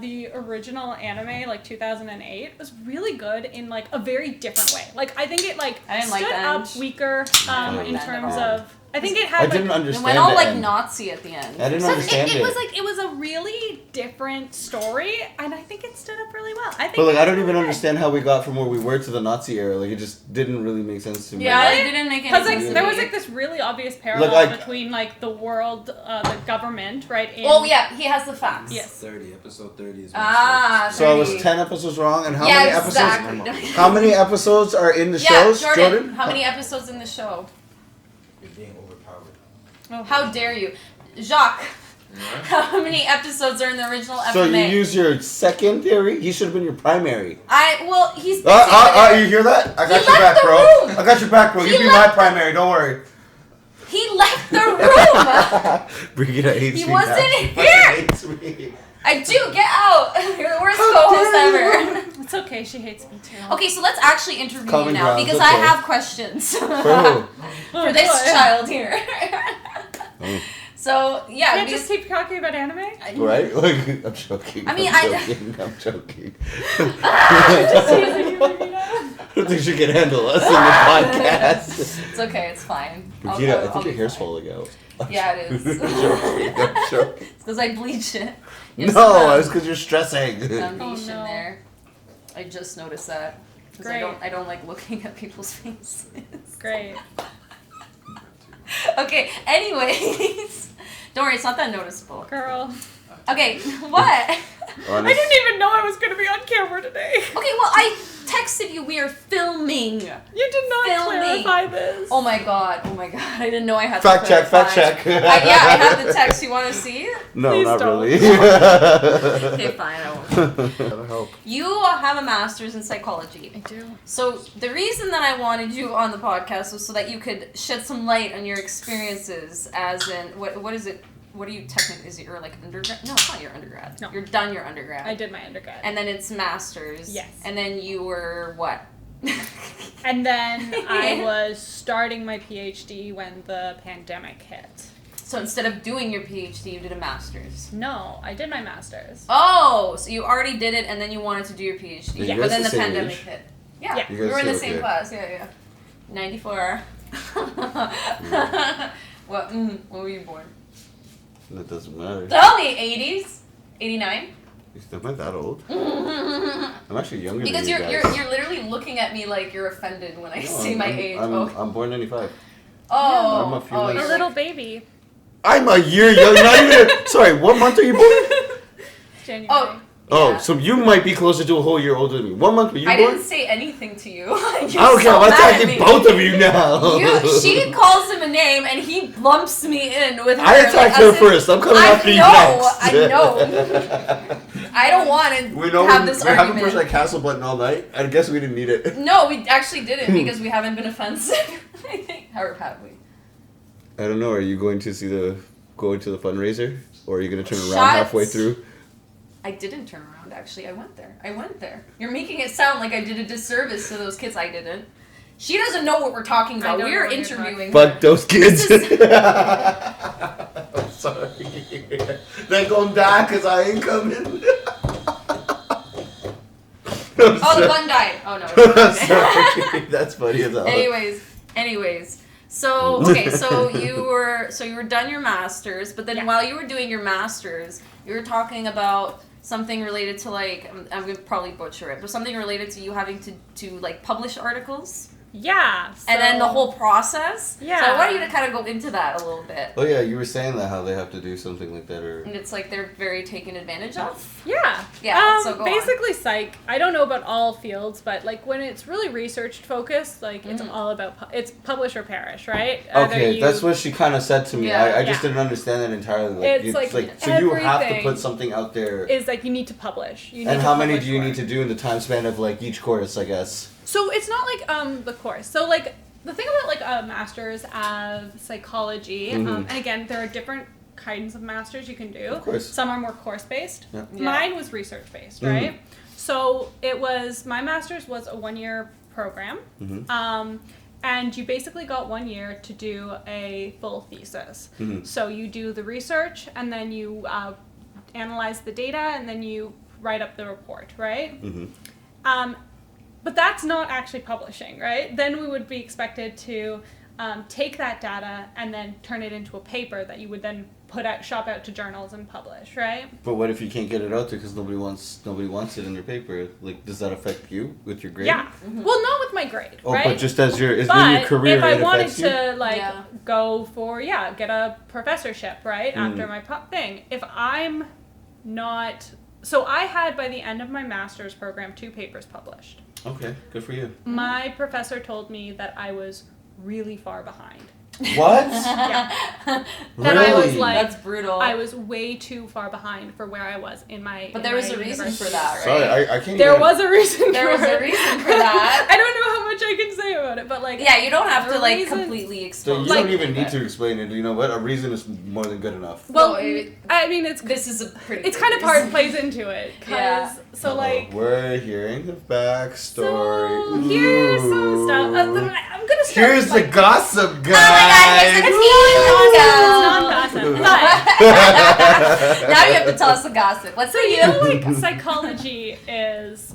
the original anime, like 2008, was really good in like a very different way. Like I think it like I didn't like stood that. up weaker like in that at terms all. of. I think it I had didn't like. It understand went all the like end. Nazi at the end. I didn't So understand it was like it was a really different story, and I think it stood up really well. I think. But like I it don't was even really understand how we got from where we were to the Nazi era. Like it just didn't really make sense to me. Yeah, Really? it didn't make any Because sense. like to there me. was like this really obvious parallel Like, between like the world, the government, right? In, Oh yeah, he has the facts. Yes. 30, episode 30 is So I was 30. 10 episodes wrong, and how Yeah, many episodes? exactly. How many episodes are in the Yeah, shows, Jordan. How many episodes in the show? You're being overpowered. Oh. How dare you, Jacques? How many episodes are in the original So FMA? you use your secondary? He should have been your primary. He's busy over You there. hear that? I got He your left back, the bro. room. I got your back, bro. He You be my left the- primary. Don't worry. He left the room. Brigida hates He me wasn't now. She here. hates me. I do. Get out. You're the worst co-host ever. It's okay. She hates me too. Okay, so let's actually interview Common you now ground, because okay. I have questions For who? for this child here. Oh. So yeah, Can't these- just keep talking about anime. Right? Like, I'm joking. I mean, I'm joking. I don't think she can handle us in the podcast. It's okay. It's fine. Brigida, I I'll think be your hair's fine. falling out. Yeah, it is. I'm joking. I'm joking. It's because I bleach it. There's No, some, it's because you're stressing. foundation Oh, no. there. I just noticed that. Because Great. I don't like looking at people's faces. Great. Okay, anyways. Don't worry, it's not that noticeable. Girl. Okay, what? I didn't even know I was going to be on camera today. Okay, well, I texted you we are filming. You did not Filming. clarify this. Oh my god, I didn't know I had Fact to check, clarify. fact check. Yeah, I have the text. You want to see? No, Please not don't. really. Okay, fine, I won't. That'll help. You have a master's in psychology. I do. So the reason that I wanted you on the podcast was so that you could shed some light on your experiences as in, what is it? What are you technically? Is it your like undergrad? No, it's not your undergrad. No. You're done your undergrad. I did my undergrad. And then it's master's. Yes. And then you were what? And then I was starting my PhD when the pandemic hit. So instead of doing your PhD, you did a master's. No, I did my master's. Oh, so you already did it and then you wanted to do your PhD. Yeah, you But guys then the the same pandemic age? hit. Yeah. Yeah. You We guys were in the are same okay. class. Yeah. 94. What were you born? That doesn't matter. Tell me, 80s? 89? Am I that old? I'm actually younger Because than you you're guys. literally looking at me like you're offended when I No, say my age. I'm born 95. Oh, I'm a few oh, months- A you're little like, baby. I'm a year young. Not even. Sorry, what month are you born? January. Oh. Oh, Yeah. so you might be closer to a whole year older than me. What month were you I born? didn't say anything to you. I don't care. I'm attacking both of you now. She calls him a name and he lumps me in with her. I attacked her as if- first. I'm coming after you next. I know. I don't want to have this we haven't argument. pushed that cancel button all night. I guess we didn't need it. No, we actually didn't because we haven't been offensive. I think. Or have we? I don't know. Are you going to go into the fundraiser, or are you going to turn around Shots. halfway through? I didn't turn around, actually. I went there. You're making it sound like I did a disservice to those kids. I didn't. She doesn't know what we're talking about. don't know We're what you're interviewing Fuck her. those kids. This I'm sorry. They're gonna die because I ain't coming. Oh, the gun died. Oh, no. Sorry. That's funny as hell. Anyways. So, okay, so you were done your masters, but then Yeah. while you were doing your masters, you were talking about something related to, like, I'm going to probably butcher it, but something related to you having to like, publish articles, Yeah. and then the so- whole process. Yeah. So I want you to kind of go into that a little bit. Oh yeah, you were saying that how they have to do something like that, or And it's like they're very taken advantage of. Yeah. Yeah, so go on. basically psych. I don't know about all fields, but like when it's really research focused, like it's all about it's publish or perish, right? Either okay, you- that's what she kind of said to me. Yeah. I just Yeah. didn't understand that entirely. It's like so you have to everything put something out there. is like you need to publish. You need And to how many publish do you work. need to do in the time span of like each course? I guess. So it's not like the course. So like the thing about like a master's of psychology, and again there are different kinds of masters you can do. Of course. Some are more course based. Yeah. Yeah. Mine was research based, right? So it was my master's was a 1-year program. And you basically got 1 year to do a full thesis. So you do the research and then you analyze the data and then you write up the report, right? But that's not actually publishing, right? Then we would be expected to take that data and then turn it into a paper that you would then shop out to journals and publish, right? But what if you can't get it out there because nobody wants it in your paper? Like, does that affect you with your grade? Yeah. Well, not with my grade, Oh, right? but just as in your But career, if I it wanted affects you? to like Yeah. go for get a professorship right after my thing, if I'm not, so I had by the end of my master's program 2 papers published. Okay, good for you. My professor told me that I was really far behind. What? Yeah. Really? That I was like, That's brutal. I was way too far behind for where I was in my. But in there was my a reason university. for that, right? Sorry, I can't. There even, was a reason. There was for a it. reason for that. I don't know how much I can say about it, but like. Yeah, you don't have the to like reason- completely So expose. you Like- don't even need to explain it. You know what? A reason is more than good enough. Well, No, it- I mean, it's This is a pretty. it's good kind of hard reason. plays into it. 'Cause- Yeah. So Uh-oh, like. we're hearing the backstory. So here's some stuff. I'm gonna start. Here's the like, gossip, guys. Oh my God, it's not gossip. But Now you have to tell us the gossip. What's so the you know, like psychology has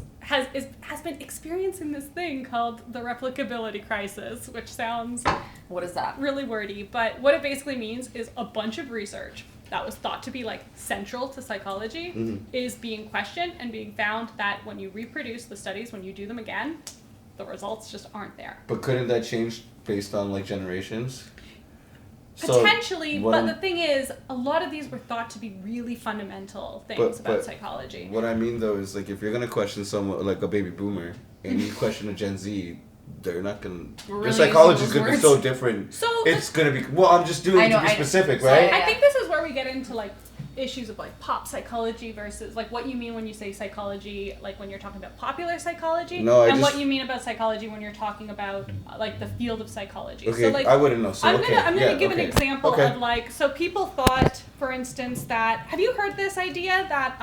been experiencing this thing called the replicability crisis, which sounds What is that? really wordy, but what it basically means is a bunch of research that was thought to be like central to psychology is being questioned and being found that when you reproduce the studies, when you do them again, the results just aren't there. But couldn't that change based on like generations? So, Potentially, what but I'm- the thing is, a lot of these were thought to be really fundamental things But- about but- psychology. What I mean though is like if you're gonna question someone like a baby boomer and you question a Gen Z, they're not gonna. We're Their really psychology using is those gonna be words. so different. So It's gonna be. Well, I'm just doing I it know, to be I know. specific, So, right? yeah. I think this is where we get into like issues of like pop psychology versus like what you mean when you say psychology, like when you're talking about popular psychology, No, I and just- what you mean about psychology when you're talking about like the field of psychology. Okay, So like I wouldn't know. So I'm okay, gonna yeah, give okay. an example Okay. of like, so people thought, for instance, that have you heard this idea that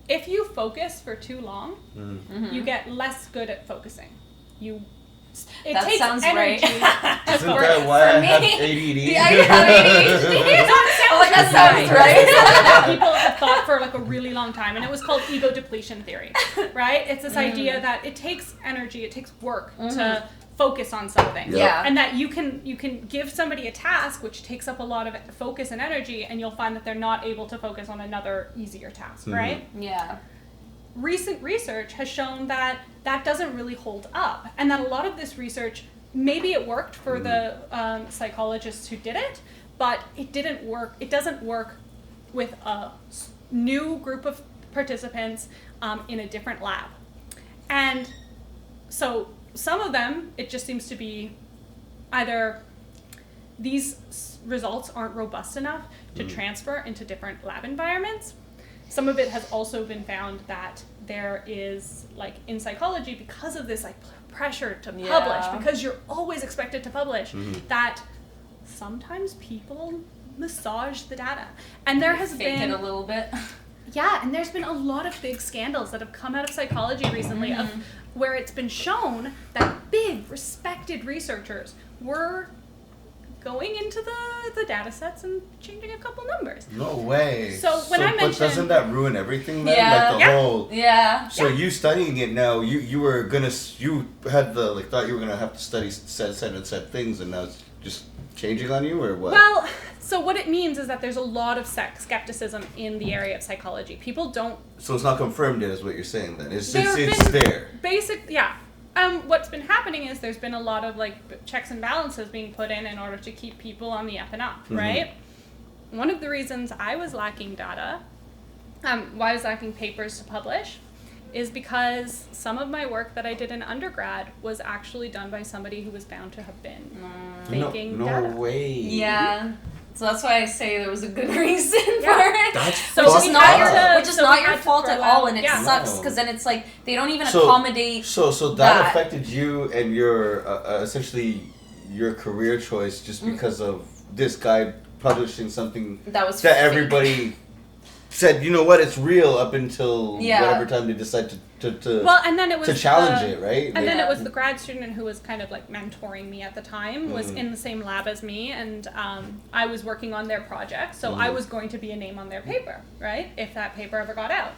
if you focus for too long, you get less good at focusing. It That takes sounds energy right. to Isn't focus. that why I For me- have ADD? Yeah, you have ADHD. I'm like, that sounds right. that people have thought for like a really long time, and it was called ego depletion theory, right? It's this idea that it takes energy, it takes work to focus on something, Yeah. and that you can give somebody a task which takes up a lot of focus and energy, and you'll find that they're not able to focus on another easier task, right? Yeah. Recent research has shown that that doesn't really hold up, and that a lot of this research maybe it worked for the psychologists who did it, but it didn't work. It doesn't work with a new group of participants in a different lab. And so some of them, it just seems to be either these results aren't robust enough to transfer into different lab environments. Some of it has also been found that there is, like, in psychology, because of this, like, pressure to publish, because you're always expected to publish, that sometimes people massage the data. And there has Fake been it a little bit. Yeah, and there's been a lot of big scandals that have come out of psychology recently of where it's been shown that big, respected researchers were going into the data sets and changing a couple numbers. No way. So when I but mentioned- doesn't that ruin everything then? Yeah. Like the whole. Yeah. So you studying it now, you were gonna, you had the, like, thought you were gonna have to study said things, and now it's just changing on you, or what? Well, so what it means is that there's a lot of skepticism in the area of psychology. People don't... So it's not confirmed yet, is what you're saying then? It's There there. What's been happening is there's been a lot of, like, checks and balances being put in order to keep people on the up and up, right? One of the reasons I was lacking data, why I was lacking papers to publish, is because some of my work that I did in undergrad was actually done by somebody who was found to have been faking data. No way. Yeah. So that's why I say there was a good reason for it. That's So which we is fucked not had your, to- which is so not we your had to fault at throw all, out- and it yeah. sucks No. because then it's like they don't even So- accommodate. So that that. affected you and your essentially your career choice just because of this guy publishing something That was that fake. everybody said, you know what, it's real, up until Yeah. whatever time they decide to Well, and then it was to challenge the- it, right? And then Yeah. it was the grad student who was kind of like mentoring me at the time, was in the same lab as me, and I was working on their project, so I was going to be a name on their paper, right? If that paper ever got out.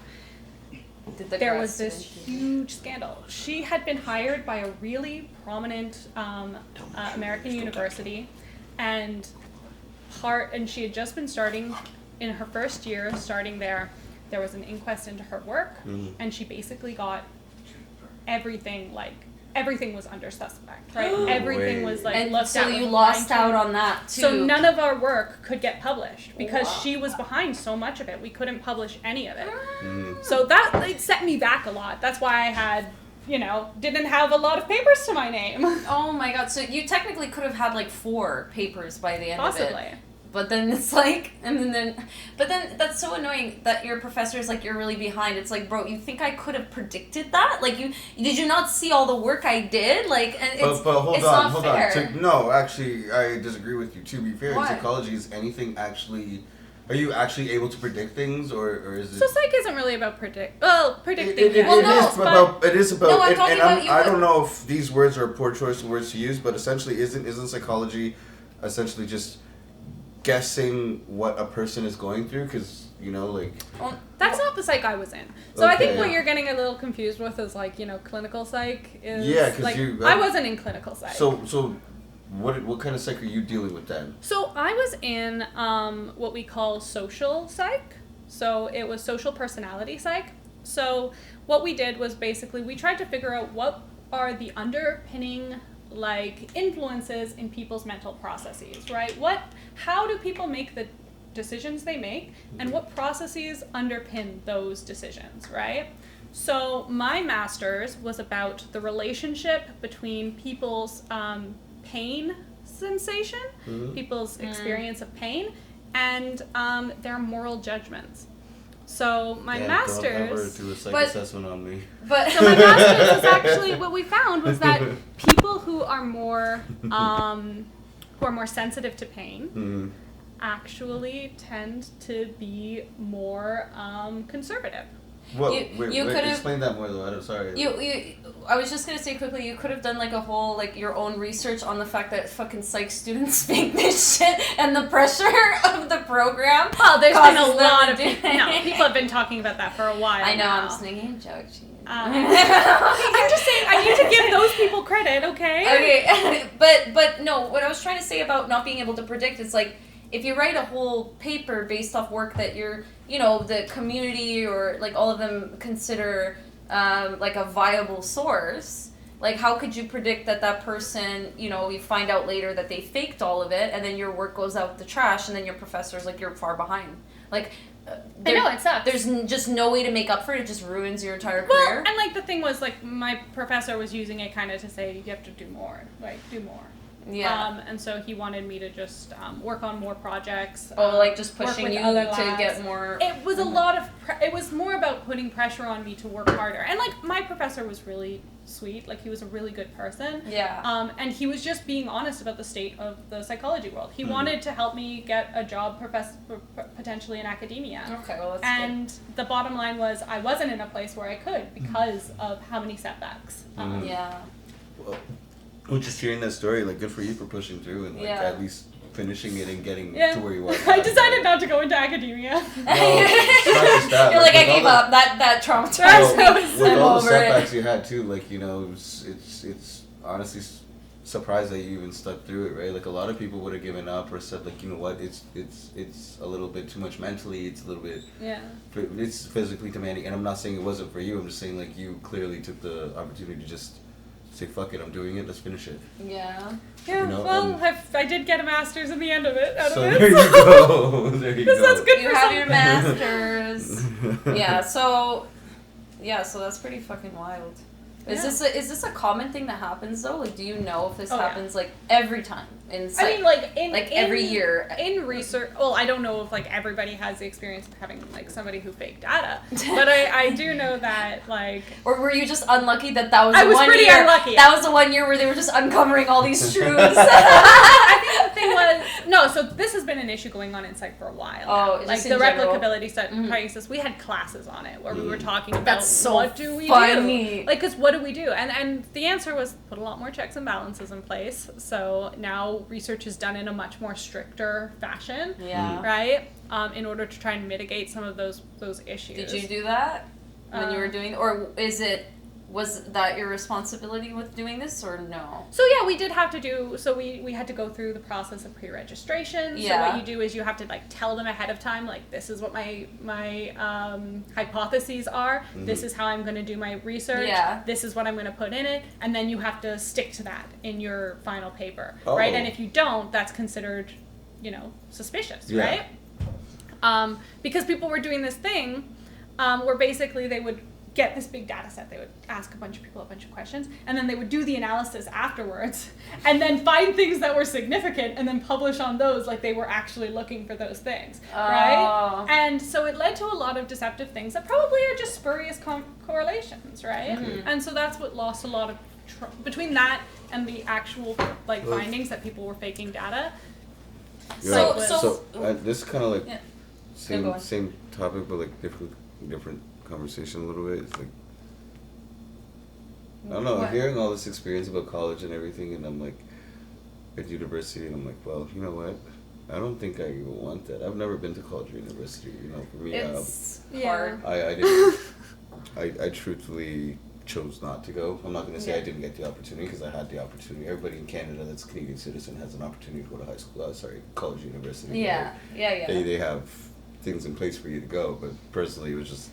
Did the There grad was this student- huge scandal. She had been hired by a really prominent American university, and she had just been starting in her first year, starting there. There was an inquest into her work, and she basically got everything was under suspect, right? Everything was like And looked so at you with lost fine-tooth. out on that too. So none of our work could get published because she was behind so much of it. We couldn't publish any of it. So that, it set me back a lot. That's why I had, didn't have a lot of papers to my name. Oh my god! So you technically could have had like 4 papers by the end of Possibly. it. But then it's like, but then that's so annoying that your professor is like, you're really behind. It's like, bro, you think I could have predicted that? Like, did you not see all the work I did? Like, and it's but hold it's on, not hold fair. on. No, actually, I disagree with you. To be fair, Why? in psychology, is anything actually? Are you actually able to predict things, or is it? So psych isn't really about predicting. It Well, no, is about. It is about. No, I'm talking about you I would- don't know if these words are a poor choice of words to use, but essentially, isn't psychology essentially just guessing what a person is going through? Because like. That's not the psych I was in. So I think Okay. what you're getting a little confused with is like, clinical psych is Yeah, 'cause like, you- I wasn't in clinical psych. So, what kind of psych are you dealing with then? So I was in what we call social psych. So it was social personality psych. So what we did was basically we tried to figure out what are the underpinning like influences in people's mental processes, right? How do people make the decisions they make, and what processes underpin those decisions, right? So my master's was about the relationship between people's pain sensation, people's experience of pain, and their moral judgments. So my Don't ever master's... do a psych but- assessment on me. But So my master's is actually, what we found was that people who are more sensitive to pain actually tend to be more conservative. Well, You wait, could've- explain that more though. I'm sorry. I was just gonna say quickly, you could have done like a whole like your own research on the fact that fucking psych students fake this shit and the pressure of the program. Well, there's been a causes them lot to of do people. No, people have been talking about that for a while. I know. now. I'm just making a joke. Jeez. I'm just saying, I need to give those people credit, okay? Okay, but no. What I was trying to say about not being able to predict is like, if you write a whole paper based off work that the community or like all of them consider like a viable source, Like, how could you predict that person, you know, you find out later that they faked all of it, and then your work goes out the trash, and then your professor's like, you're far behind. Like, I know, it sucks. There's just no way to make up for it. It just ruins your entire Well, career. and like the thing was, like, my professor was using it kind of to say, you have to do more, like, do more. Yeah. And so he wanted me to just work on more projects. Like just work pushing with you other to labs. get more. It was a lot of. It was more about putting pressure on me to work harder. And like my professor was really sweet. Like he was a really good person. Yeah. And he was just being honest about the state of the psychology world. He wanted to help me get a job potentially in academia. Okay, well that's And the bottom line was I wasn't in a place where I could because of how many setbacks. Yeah. Well, just hearing that story, like, good for you for pushing through and, like, Yeah. at least finishing it and getting Yeah. to where you are. I decided not to go into academia. Well, it's not just that, You're like, I with all gave the- up. That traumatized Right. me. With I'm all the over it. setbacks you had too, like, you know, it's honestly surprised that you even stuck through it, right? Like a lot of people would have given up or said, like, you know what, it's a little bit too much mentally, it's a little bit, it's physically demanding. And I'm not saying it wasn't for you. I'm just saying like you clearly took the opportunity to just say, fuck it, I'm doing it, let's finish it. Yeah. Yeah, You know, well, and- I did get a master's in the end of it. So there you go. There you This go. sounds good You for have something. your masters. Yeah. So that's pretty fucking wild. Is this a common thing that happens though? Like, do you know if this happens like every time in psych? I mean, like in every year in research. Well, I don't know if like everybody has the experience of having like somebody who faked data, but I do know that like. Or were you just unlucky that was I the was one pretty year? unlucky. That was the 1 year where they were just uncovering all these truths. I think the thing was no. So this has been an issue going on in psych for a while. Oh, now. Like just the in general. replicability crisis. We had classes on it where we were talking about That's so what do we funny. do? Like, cause what do we do? And the answer was put a lot more checks and balances in place. So now research is done in a much more stricter fashion. Yeah. Right. In order to try and mitigate some of those issues. Did you do that when you were doing, or was that your responsibility with doing this, or no? So yeah, we did have to do. So we had to go through the process of pre-registration. Yeah. So what you do is you have to like tell them ahead of time, like this is what my hypotheses are. This is how I'm going to do my research. Yeah. This is what I'm going to put in it, and then you have to stick to that in your final paper, Oh. right? And if you don't, that's considered, suspicious, Yeah. right? Because people were doing this thing where basically they would get this big data set, they would ask a bunch of people a bunch of questions, and then they would do the analysis afterwards, and then find things that were significant, and then publish on those like they were actually looking for those things, right? And so it led to a lot of deceptive things that probably are just spurious correlations, right? And so that's what lost a lot of between that and the actual like findings that people were faking data. Yeah. So- this is kind of like Yeah. go on. same topic, but like different conversation a little bit. It's like I don't know. What? I'm hearing all this experience about college and everything, and I'm like at university, and I'm like, well, you know what? I don't think I even want that. I've never been to college or university. For me, It's Yeah. hard. I didn't. I truthfully chose not to go. I'm not going to say I Yeah. didn't get the opportunity because I had the opportunity. Everybody in Canada that's a Canadian citizen has an opportunity to go to high school. College, university. Yeah. right? They have things in place for you to go. But personally, it was just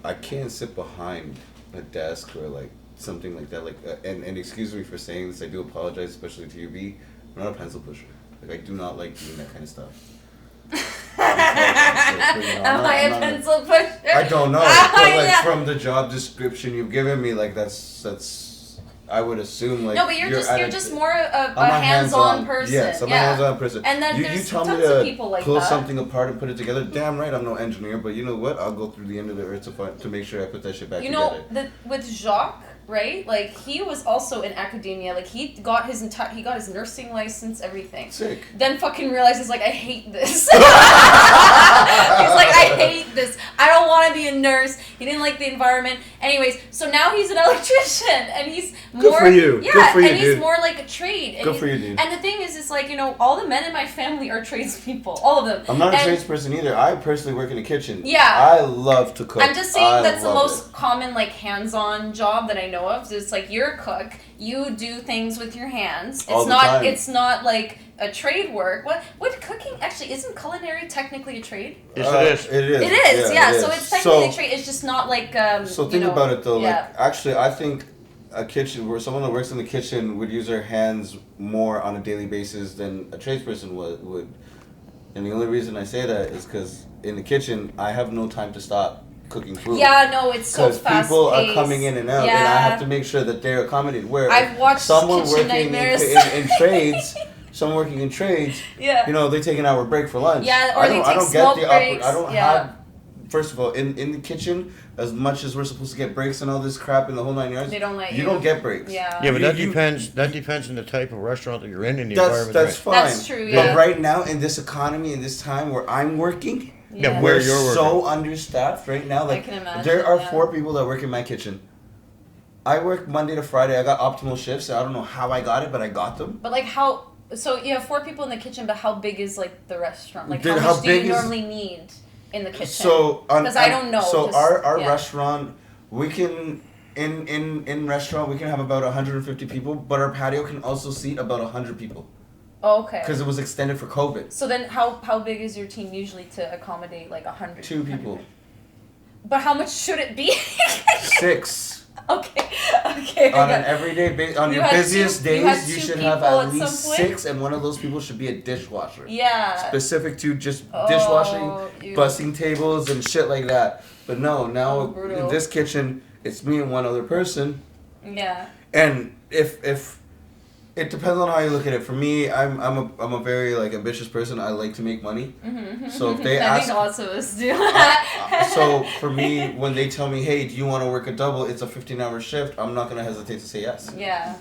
I can't sit behind a desk or like something like that. Like and excuse me for saying this. I do apologize, especially to you, B. I'm not a pencil pusher. Like I do not like doing that kind of stuff. Am I a pencil pusher? I don't know, but like Yeah. from the job description you've given me, like that's I would assume like No, but you're just more a I'm a hands-on person. Yes, I'm a hands-on person. And then you there's tell tons me to of people like pull that. something apart and put it together. Damn right, I'm no engineer, but you know what? I'll go through the end of the earth to make sure I put that shit back You together. know, with Jacques, right? Like he was also in academia. Like he got his nursing license, everything. Sick. Then fucking realizes like I hate this. He's like I hate this. I don't want to be a nurse. He didn't like the environment. Anyways, so now he's an electrician and he's more. Good for you. Yeah, Good for you, and he's dude. more like a trade. And Good he's- for you, dude. And the thing is like all the men in my family are tradespeople. All of them. I'm not a And tradesperson either. I personally work in the kitchen. Yeah. I love to cook. I'm just saying I that's the love most common like hands-on job that I know of. It's like you're a cook, you do things with your hands. All It's the not time. it's not like a trade work. What cooking actually isn't culinary technically a trade? Yes, it is. It is. It is, yeah. it So is. it's technically a trade. It's just not like So think about it though. yeah. Like actually, I think a kitchen where someone that works in the kitchen would use their hands more on a daily basis than a tradesperson would. And the only reason I say that is because in the kitchen, I have no time to stop cooking food. Yeah, no, it's so fast. Because people are coming in and out, yeah. and I have to make sure that they're accommodated. Where I've watched someone Kitchen working Nightmares. in trades, someone working in trades, Yeah. you know, they take an hour break for lunch. Yeah, or I they don't, take I don't smoke get the breaks. I don't Yeah. have. First of all, in the kitchen, as much as we're supposed to get breaks and all this crap in the whole 9 yards, They don't let you. you don't get breaks. Yeah. Yeah, but that You- depends. That depends on the type of restaurant that you're in and the That's environment. that's right? fine. That's true, yeah. But right now, in this economy, in this time where I'm working, Yeah, we're where you're working. so understaffed right now. Like can imagine, there are yeah. 4 people that work in my kitchen. I work Monday to Friday. I got optimal shifts. I don't know how I got it, but I got them. But like how? So you have 4 people in the kitchen, but how big is like the restaurant? Like Dude, how much do you big is- normally need in the kitchen? So because I don't know. So just- our yeah. restaurant, we can in restaurant we can have about 150 people, but our patio can also seat about 100 people Oh, okay. because it was extended for COVID. So then, how big is your team usually to accommodate like 100? 2 people, But how much should it be? 6 Okay. Okay. on I an got- everyday basis. On You your had busiest two- you had days, you two should have people at at least some point? 6, and one of those people should be a dishwasher. Yeah. Specific to just Oh, dishwashing, ew. bussing tables, and shit like that. But no, now Oh, brutal. in this kitchen, it's me and one other person. Yeah. And if it depends on how you look at it. For me, I'm a very like ambitious person. I like to make money. Mm-hmm. So if they I ask, think lots of us do. so for me, when they tell me, "Hey, do you want to work a double? It's a 15-hour shift." I'm not gonna hesitate to say yes. Yeah.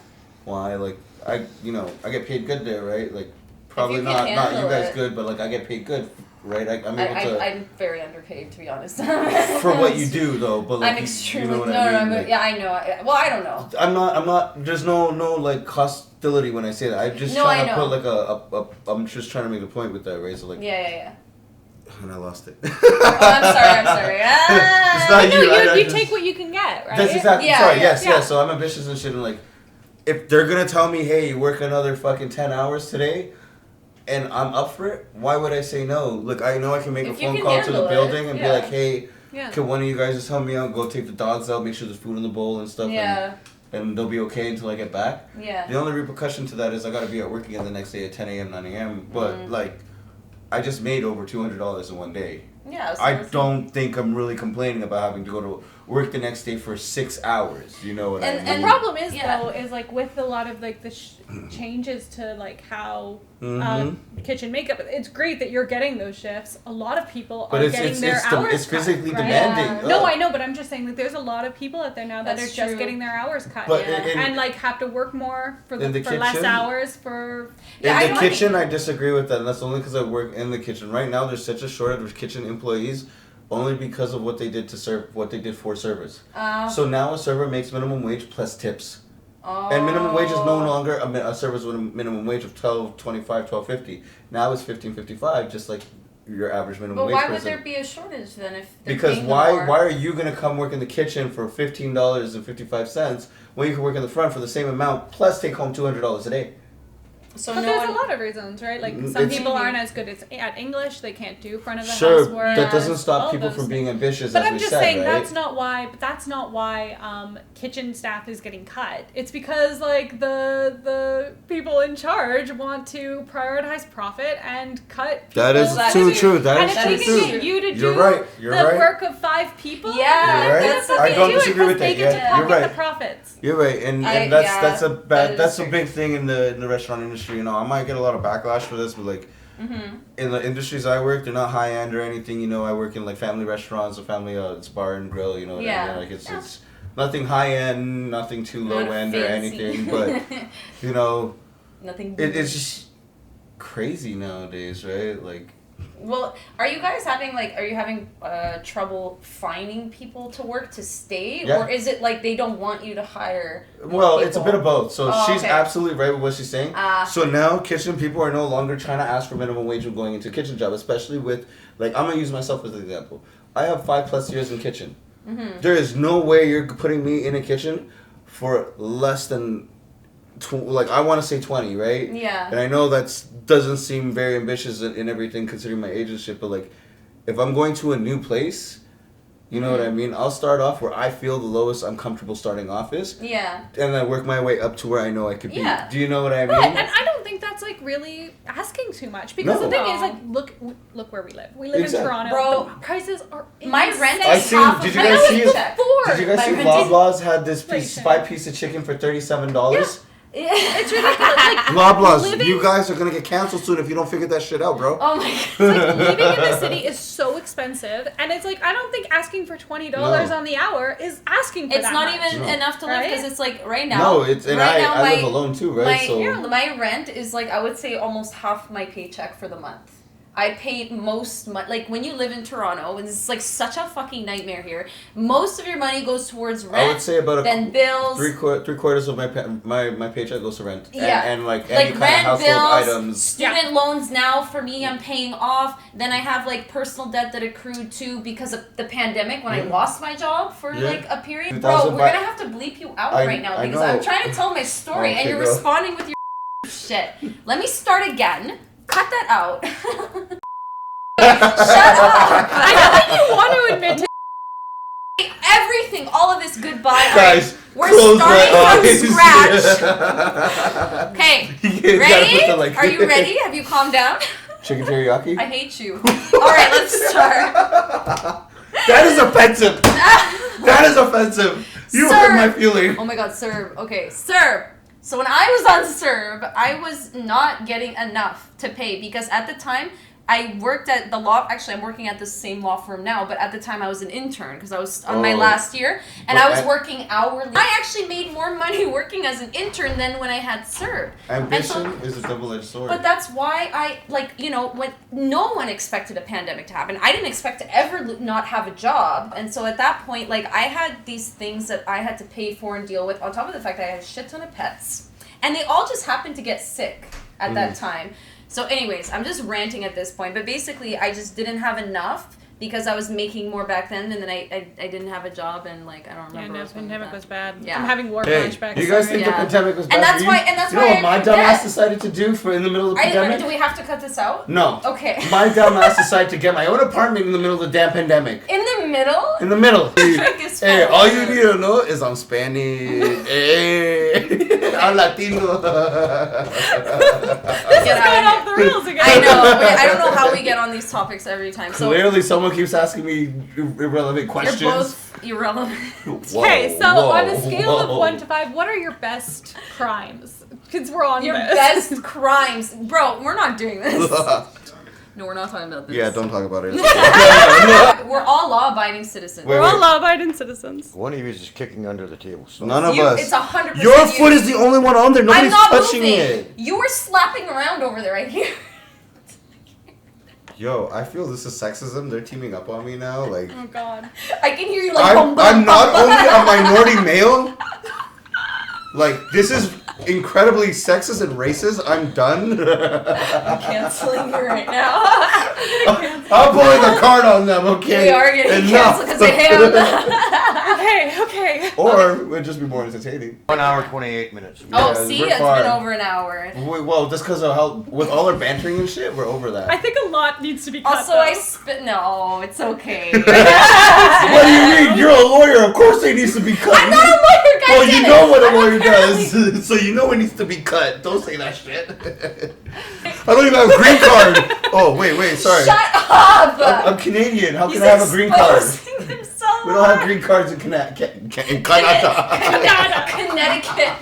Why? Like I get paid good there, right? Like probably you can not you handle guys it. good, but like I get paid good, right? I'm able to I'm very underpaid, to be honest. for what you do though. But like I'm you extremely know what no, I no, mean? no, Like, yeah, I know. Well, I don't know. I'm not. There's no like hostility when I say that. I'm just No, trying I to put know. like I'm just trying to make a point with that, right? So like, Yeah. and I lost it. Oh, I'm sorry. Ah. It's not No, you. I you just- take what you can get, right? That's exactly. Yeah, sorry. yeah, Yes. yeah. So I'm ambitious and shit, and like, if they're gonna tell me, hey, you work another fucking 10 hours today, and I'm up for it, why would I say no? Look, I know I can make If a you phone can call to the handle it, building and be yeah. like, hey, Yeah. can one of you guys just help me out? Go take the dogs out, make sure there's food in the bowl and stuff. Yeah. And they'll be okay until I get back. Yeah. The only repercussion to that is I gotta be at work again the next day at 10 a.m., 9 a.m. But like, I just made over $200 in one day. Yeah. So I that's- don't think I'm really complaining about having to go to work the next day for 6 hours. You know what I mean? And The problem is Yeah. though is like with a lot of like the changes to like how Mhm. kitchen makeup. It's great that you're getting those shifts. A lot of people But are it's- getting it's- their it's the- hours it's physically cut, right? demanding. No, Ugh. I know, but I'm just saying that there's a lot of people out there now that That's are just true. getting their hours cut, But and like have to work more for in the for less kitchen- hours for. Yeah, I in the know. kitchen, I disagree with that, and that's only because I work in the kitchen. Right now, there's such a shortage of kitchen employees, only because of what they did for servers. So now a server makes minimum wage plus tips. And minimum wage is no longer a server's with a minimum wage of $12.25, $12.50. Now it's $15.55, just like your average minimum But wage why person. would there be a shortage then if they're Because paying why more? why are you gonna come work in the kitchen for $15.55 when you can work in the front for the same amount plus take home $200 a day? So But no there's one. a lot of reasons, right? Like Mm, some it's- people aren't as good at English; they can't do front of the Sure, house work. that doesn't all stop people those from being things. ambitious, But as I'm we just said, saying right? that's not why. But that's not why kitchen staff is getting cut. It's because like the people in charge want to prioritize profit and cut. That is That's too true. true. That And is if too we true. can get you to do You're right. You're the right. work of 5 people, Yeah, You're right. that's then I fucking don't do it, disagree with 'cause they that. get to Yeah, pocket you're the right. profits. You're right, and Yeah, that's a that bad is that's a true. big thing in the restaurant industry. You know, I might get a lot of backlash for this, but like in the industries I work, they're not high end or anything. You know, I work in like family restaurants, a family it's bar and grill. You know, what I Yeah. mean? Like it's nothing high end, nothing too low Not end or fancy. anything, but you know, Nothing. it's just crazy nowadays, right? Like. Well, are you having trouble finding people to work to stay, Yeah. or is it like they don't want you to hire? more Well, it's a people? bit of both. So Oh, she's okay. absolutely right with what she's saying. Ah. So now kitchen people are no longer trying to ask for minimum wage when going into a kitchen job, especially with, like, I'm going to use myself as an example. I have 5+ years in kitchen. Mm-hmm. There is no way you're putting me in a kitchen for less than, I want to say 20, right? Yeah. And I know that doesn't seem very ambitious in everything considering my age and shit, but like, if I'm going to a new place, You know what I mean? I'll start off where I feel the lowest I'm comfortable starting off is. Yeah. And then work my way up to where I know I could be. Yeah. Do you know what I mean? Right, and I don't think that's like really asking too much because the No. thing is like look where we live. We live Exactly. in Toronto. Bro, the prices are my insane. rent I is seen. half Did of you my guys see? check. Did you guys My see rent is- Loblaws had this Inflation. 5-piece of chicken for $37? Yeah. It's ridiculous. Like, Loblaws, living- you guys are gonna get canceled soon if you don't figure that shit out, bro. Oh my god. It's like living in the city is so expensive, and it's like I don't think asking for $20 No. on the hour is asking for It's that not much. even No. enough to live Right? because it's like right now. No, it's and right now I live alone too, right? my rent is like I would say almost half my paycheck for the month. I pay like when you live in Toronto, and it's like such a fucking nightmare here. Most of your money goes towards rent. I would say about then bills. three quarters of my paycheck goes to rent. Yeah. And like any kind rent, of household bills, items. student loans now for me I'm paying off. Then I have like personal debt that accrued too because of the pandemic when I lost my job for Yeah. like a period. 2000 Bro, we're by- gonna have to bleep you out I- right now I because know. I'm trying to tell my story Okay, and you're go. responding with your shit. Let me start again. Cut that out. Shut up! I don't think you want to admit to. Everything, all of this goodbye. Guys, we're close starting my from eyes. scratch. Okay, You gotta ready? put the, like- Are you ready? Have you calmed down? Chicken teriyaki? I hate you. Alright, let's start. That is offensive. That is offensive. You Sir. hurt my feeling. Oh my god, Serb. Okay, Serb. So when I was on Serb, I was not getting enough to pay because at the time I worked at the law. Actually, I'm working at the same law firm now, but at the time I was an intern because I was on my Oh. last year and But I was I- working hourly. I actually made more money working as an intern than when I had Serb. Ambition is a double-edged sword. But that's why I, like, you know, when no one expected a pandemic to happen. I didn't expect to ever not have a job. And so at that point, like, I had these things that I had to pay for and deal with, on top of the fact that I had a shit ton of pets. And they all just happened to get sick at that time. So anyways, I'm just ranting at this point. But basically, I just didn't have enough because I was making more back then, and then I didn't have a job, and like I don't Yeah, remember. no, what was going pandemic with was that. bad. Yeah. I'm having war Hey, flashbacks. you guys sorry. think the Yeah. pandemic was bad And that's for you? why- and that's you know why what I my forget. dumbass decided to do for in the middle of the pandemic? Do we have to cut this out? No. Okay. My dumbass decided to get my own apartment in the middle of the damn pandemic. In the middle? In the middle. Trick is Hey, full. all you need to know is I'm Spanish. Hey, I'm Latino. This Get is out going of off the rails again. I know. Wait, I don't know how we get on these topics every time. So Clearly, someone keeps asking me irrelevant questions. you're both irrelevant. Whoa, Okay, so whoa, on a scale of whoa. 1 to 5, what are your best crimes? Because we're on Your this. best crimes, bro. We're not doing this. No, we're not talking about this. Yeah, don't talk about it. We're all law-abiding citizens. Wait, We're all law-abiding citizens. One of you is just kicking under the table. So. None of You- us. It's 100%. Your you. foot is the only one on there. I'm Nobody's not touching moving. it. You were slapping around over there right here. Yo, I feel this is sexism. They're teaming up on me now. Like, Oh, God. I can hear you like. bum, bum, I'm not bum, only bum. a minority male. Like, this is incredibly sexist and racist. I'm done. Canceling you right now. I'm pulling a card on them, okay? We are getting canceled because of him. Okay. Or it would just be more entertaining. 1 hour, 28 minutes. Oh, Yeah, see, we're it's far. been over an hour. Well, just because of how, with all our bantering and shit, we're over that. I think a lot needs to be cut, Also, though. I spit. No, it's okay. What do you mean? You're a lawyer. Of course it needs to be cut. I'm not a lawyer, guys. Well, you know what a lawyer does, so you know it needs to be cut. Don't say that shit. I don't even have a green card. Oh, wait, sorry. Shut up. I'm Canadian. How can I have a green card? We don't have green cards in Canada. Connecticut.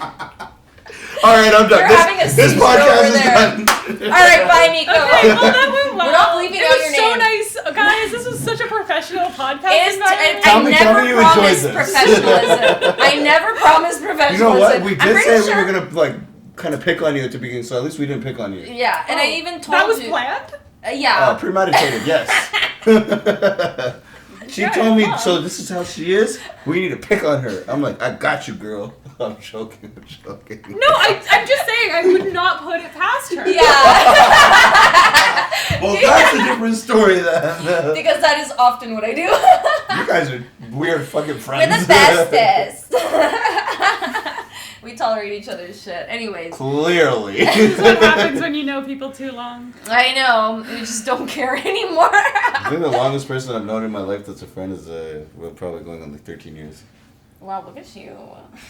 All right, I'm done. You're having a This seizure podcast over is there. done. All right, bye, Nico. Okay, well, that went well. We're not bleeping it out was your so name. nice. Guys, this was such a professional podcast It's environment. Tell I me never you enjoyed promised this. professionalism. I never promised You professionalism. know what? We I'm did pretty say sure- we were gonna like kind of pick on you at the beginning, so at least we didn't pick on you. Yeah, and I even told That was you. planned? Yeah. Premeditated, yes. She Okay, told me, fun. so this is how she is. We need to pick on her. I'm like, I got you, girl. I'm joking. No, I'm just saying I would not put it past her. Yeah. Well, that's a different story then. Because that is often what I do. You guys are weird fucking friends. We're the bestest. We tolerate each other's shit. Anyways. Clearly. This is what happens when you know people too long. I know. We just don't care anymore. I think the longest person I've known in my life that's a friend is we're probably going on like 13 years. Wow, look at you.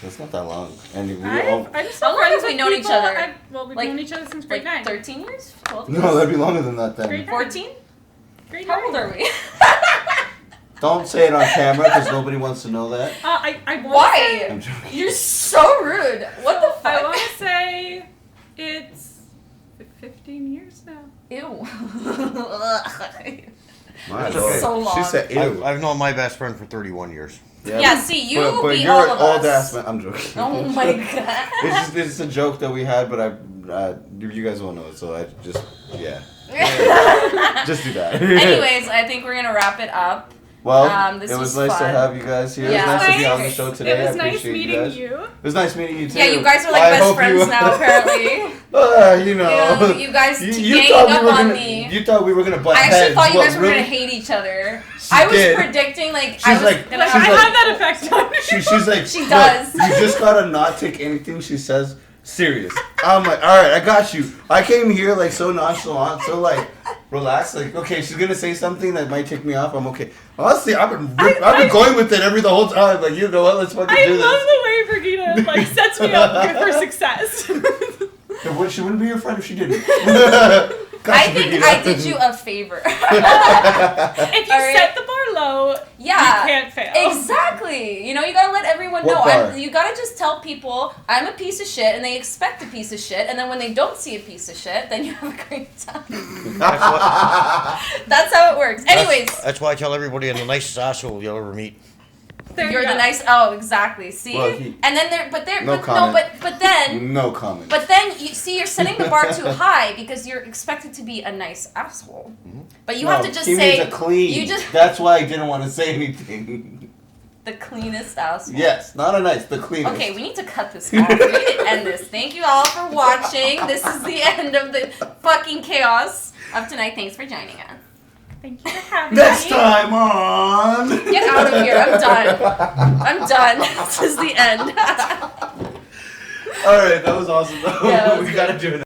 That's not that long. And we all... I'm How so long friends have we with known each people. other? We've Like- known each other since grade 9. 13 years? 12 years? No, that'd be longer than that then. Grade 14? Grade How 9. old are we? Don't say it on camera because nobody wants to know that. I wanna Why? I'm joking. You're so rude. What the I fuck? want to say it's 15 years now. Ew. My It's lord. okay. So long. She said, ew. I've known my best friend for 31 years. Yeah, see, you but beat you're all an of old us. ass man. I'm joking. Oh my god. It's a joke that we had, but you guys won't know it, so I just, yeah. Just do that. Anyways, I think we're gonna wrap it up. Well, this it was was nice to fun. have you guys here. Yeah. It was nice to be on the Nice. show today. It was I nice appreciate meeting guys. you. It was nice meeting you too. Yeah, you guys are like I best hope friends you- now, apparently. You know. You guys keep you ganging thought we up were on gonna, me. You thought we were gonna butt I actually heads. thought you What, guys were really? gonna hate each other. She I was did. predicting like She's I was like- gonna I she's have like- that effect on me. She's like, She "Look, does." You just gotta not take anything she says serious. I'm like, all right, I got you. I came here like so nonchalant, so like relaxed. Like, okay, she's gonna say something that might take me off. I'm okay. Honestly, I've been going with it the whole time. Like, you know what? Let's fucking I do love this. the way Brigida like sets me up for success. She wouldn't be your friend if she didn't. I think I did you a favor. If you Alright. set the bar low, Yeah. you can't fail. Exactly. You know, you gotta let everyone What know. bar? You gotta just tell people I'm a piece of shit, and they expect a piece of shit, and then when they don't see a piece of shit, then you have a great time. That's, what, That's how it works. Anyways, that's why I tell everybody I'm the nicest asshole you'll ever meet. There you're you the go. nice. Oh, exactly. See, Well, he- and then No comment. but then. No comment. But then you see, you're setting the bar too high because you're expected to be a nice asshole. But you have to just he say means a clean. you just That's why I didn't want to say anything. the cleanest asshole. Yes, not a nice, the cleanest. Okay, we need to cut this off. We need to end this. Thank you all for watching. This is the end of the fucking chaos of tonight. Thanks for joining us. Thank you for having Next me. time on. Get out of here. I'm done. I'm done. This is the end. All right, that was awesome. Though. Yeah, that was we gotta do it.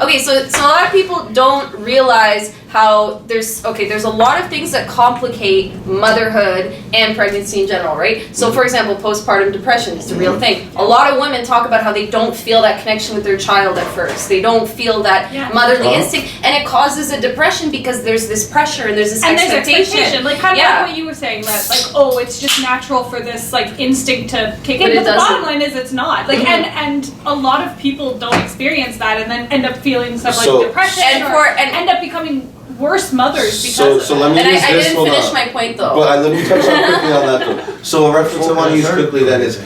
Okay, so a lot of people don't realize how there's a lot of things that complicate motherhood and pregnancy in general, right? So for example, postpartum depression is a real thing. A lot of women talk about how they don't feel that connection with their child at first. They don't feel that motherly Oh. instinct, and it causes a depression because there's this pressure and there's this And there's expectation. expectation, like kind of Yeah. like what you were saying, that like, oh, it's just natural for this like instinct to kick But in. it But the doesn't. bottom line is it's not. Like, and a lot of people don't experience that, and then end up feeling some like So- depression, or end up becoming worse mothers because So, of so it. let me And use I this. didn't Hold finish on. my point though. But let me touch on quickly on that though. So a reference I want to use quickly then is,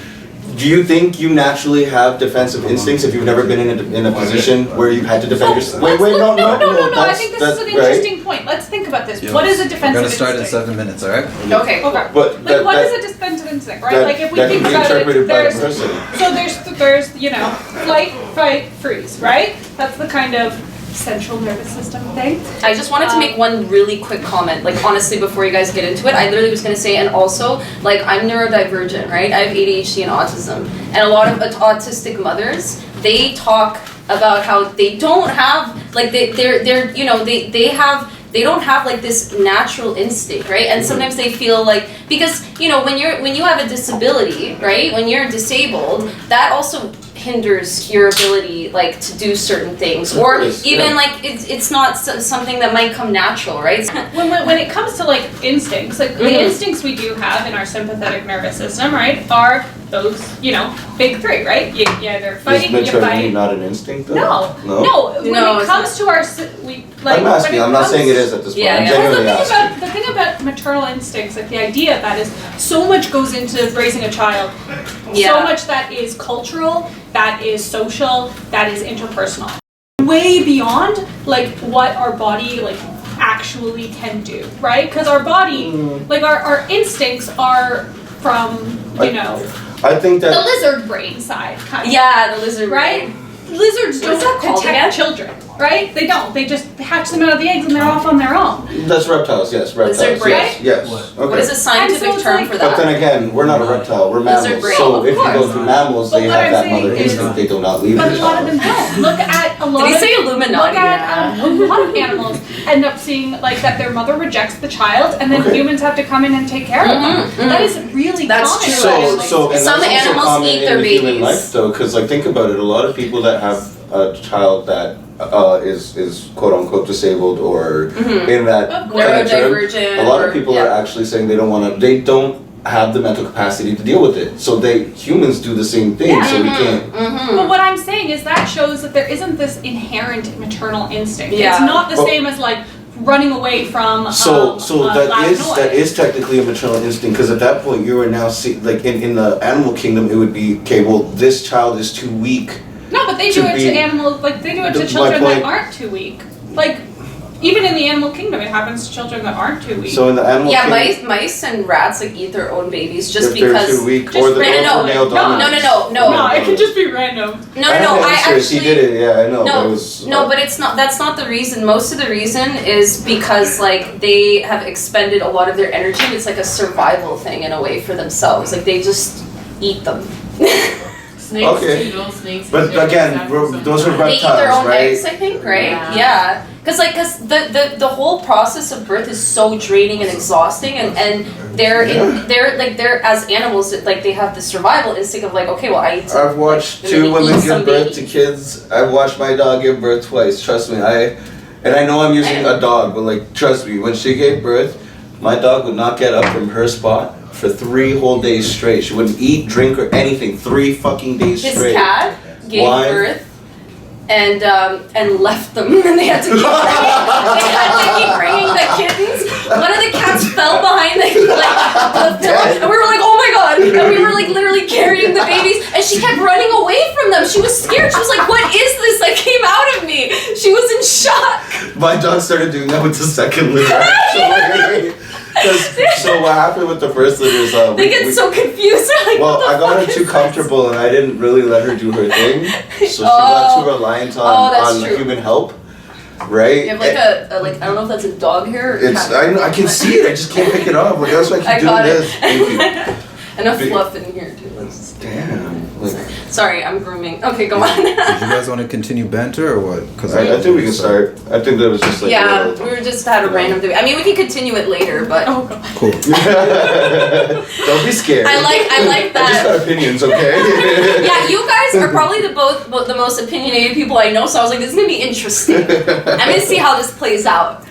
do you think you naturally have defensive instincts if you've never been in a position where you've had to defend yourself? Wait, No, I that's- think this that's is an right. interesting point. Let's think about this. Yeah. What is a We're defensive gonna start in instinct? 7 minutes, all right? Okay. Okay. But Like, what that- is a defensive instinct, right? that- Like, if we that think can be about interpreted it, by the there's person. there's you know, flight, fight, freeze, right? That's the kind of central nervous system thing. I just wanted to make one really quick comment, like honestly, before you guys get into it. I literally was gonna say, and also, like, I'm neurodivergent, right? I have ADHD and autism, and a lot of autistic mothers, they talk about how they don't have, like, they're you know, they don't have like this natural instinct, right? And sometimes they feel like, because you know, when you have a disability, right? When you're disabled, that also hinders your ability like to do certain things, or Yes, even yeah. like it's not something that might come natual, right? When it comes to like instincts, like the instincts we do have in our sympathetic nervous system, right, are those, you know, big three, right? You either Is fight, you maternity fight. not an instinct though? No. When No, it it's comes to our, like, I'm when asking, it I'm not comes- saying it is at this point. Yeah, I'm yeah. Well, genuinely asking. the thing about maternal instincts, like the idea of that is so much goes into raising a child. So Yeah. much that is cultural, that is social, that is interpersonal. Way beyond like what our body like actually can do, right? Because our body, like our instincts are from, you know, I think the that lizard brain side kind of. Yeah, the lizard Right? brain. Lizards What is don't that called detect again? children. right? They don't. They just hatch them out of the eggs and they're off on their own. That's reptiles, yes, reptiles. Lizard brain? Yes, yes. Okay. What is a scientific And so it's term like- for But that? then again, we're not a reptile, we're Lizard mammals. brain. So Of if you go course. to mammals, But they what have I'm that saying mother is- instinct, they do not leave But the a lot of them child. don't. Look at a lot Did he of say Illuminati? Look at a lot of animals end up seeing like that their mother rejects the child, and then Okay. humans have to come in and take care of them. That is really That's common. true, So, actually. so, and Some that's also animals common eat in their the human babies. life, though, because like think about it. A lot of people that have a child that is quote unquote disabled or in that Of course. kind of term, Neurodivergent a lot or- of people yeah. are actually saying they don't have the mental capacity to deal with it. So humans do the same thing. Yeah. So we can't. But what I'm saying is that shows that there isn't this inherent maternal instinct. Yeah. It's not the But- same as like running away from So a that loud is noise. that is technically a maternal instinct because at that point you are now like in the animal kingdom it would be okay. Well, this child is too weak. No, but they to do it be- to animals, like they do it to My children point- that aren't too weak. Like, even in the animal kingdom, it happens to children that aren't too weak. So in the animal Yeah, kingdom, mice and rats like eat their own babies just if because. they're too weak just or the random- alpha male no, dominance. no, it can just be random. No, I I answers, actually. he did it. Yeah, I know. but it No, was, no, but it's not. That's not the reason. Most of the reason is because like they have expended a lot of their energy. It's like a survival thing in a way for themselves. Like they just eat them. Snakes Okay. too, no snakes. But are again, examples those of- are They eat their reptiles, own right? eggs, I think, right? Yeah. Yeah. Cause the whole process of birth is so draining and exhausting, and they're they're as animals like they have the survival instinct of like, okay, well I eat some, I've watched like, two eat women some give birth to babies. kids. I've watched my dog give birth twice. Trust me, and I know I'm using a dog, but like, trust me, when she gave birth, my dog would not get up from her spot for 3 whole days straight. She wouldn't eat, drink, or anything. 3 fucking days His straight. cat gave Why? birth and left them, and they had to keep bringing the kittens. One of the cats fell behind the pillow, and we were like, oh my god! And we were like literally carrying the babies, and she kept running away from them. She was scared. She was like, what is this that came out of me? She was in shock. My dog started doing that with the second litter, actually. So what happened with the first litter is They get so confused. They're like, well, what the I got fuck her is too this? comfortable, and I didn't really let her do her thing. So she got too reliant on, that's true. human help, right? You have like a like I don't know if that's a dog hair or It's cat. I can see it. I just can't pick it up. Like, that's why I keep I doing got it. this. Thank you. Enough Big- fluff in here too. Damn. Like, Sorry, I'm grooming. Okay, go on. Did you guys want to continue banter or what? Because I think we can start. I think that was just like. Yeah, a we little- were just had a random debate. I mean, we can continue it later, but Oh god. cool. Don't be scared. I like I just that. got opinions, okay? Yeah, you guys are probably the most opinionated people I know, so I was like, this is gonna be interesting. I'm gonna see how this plays out.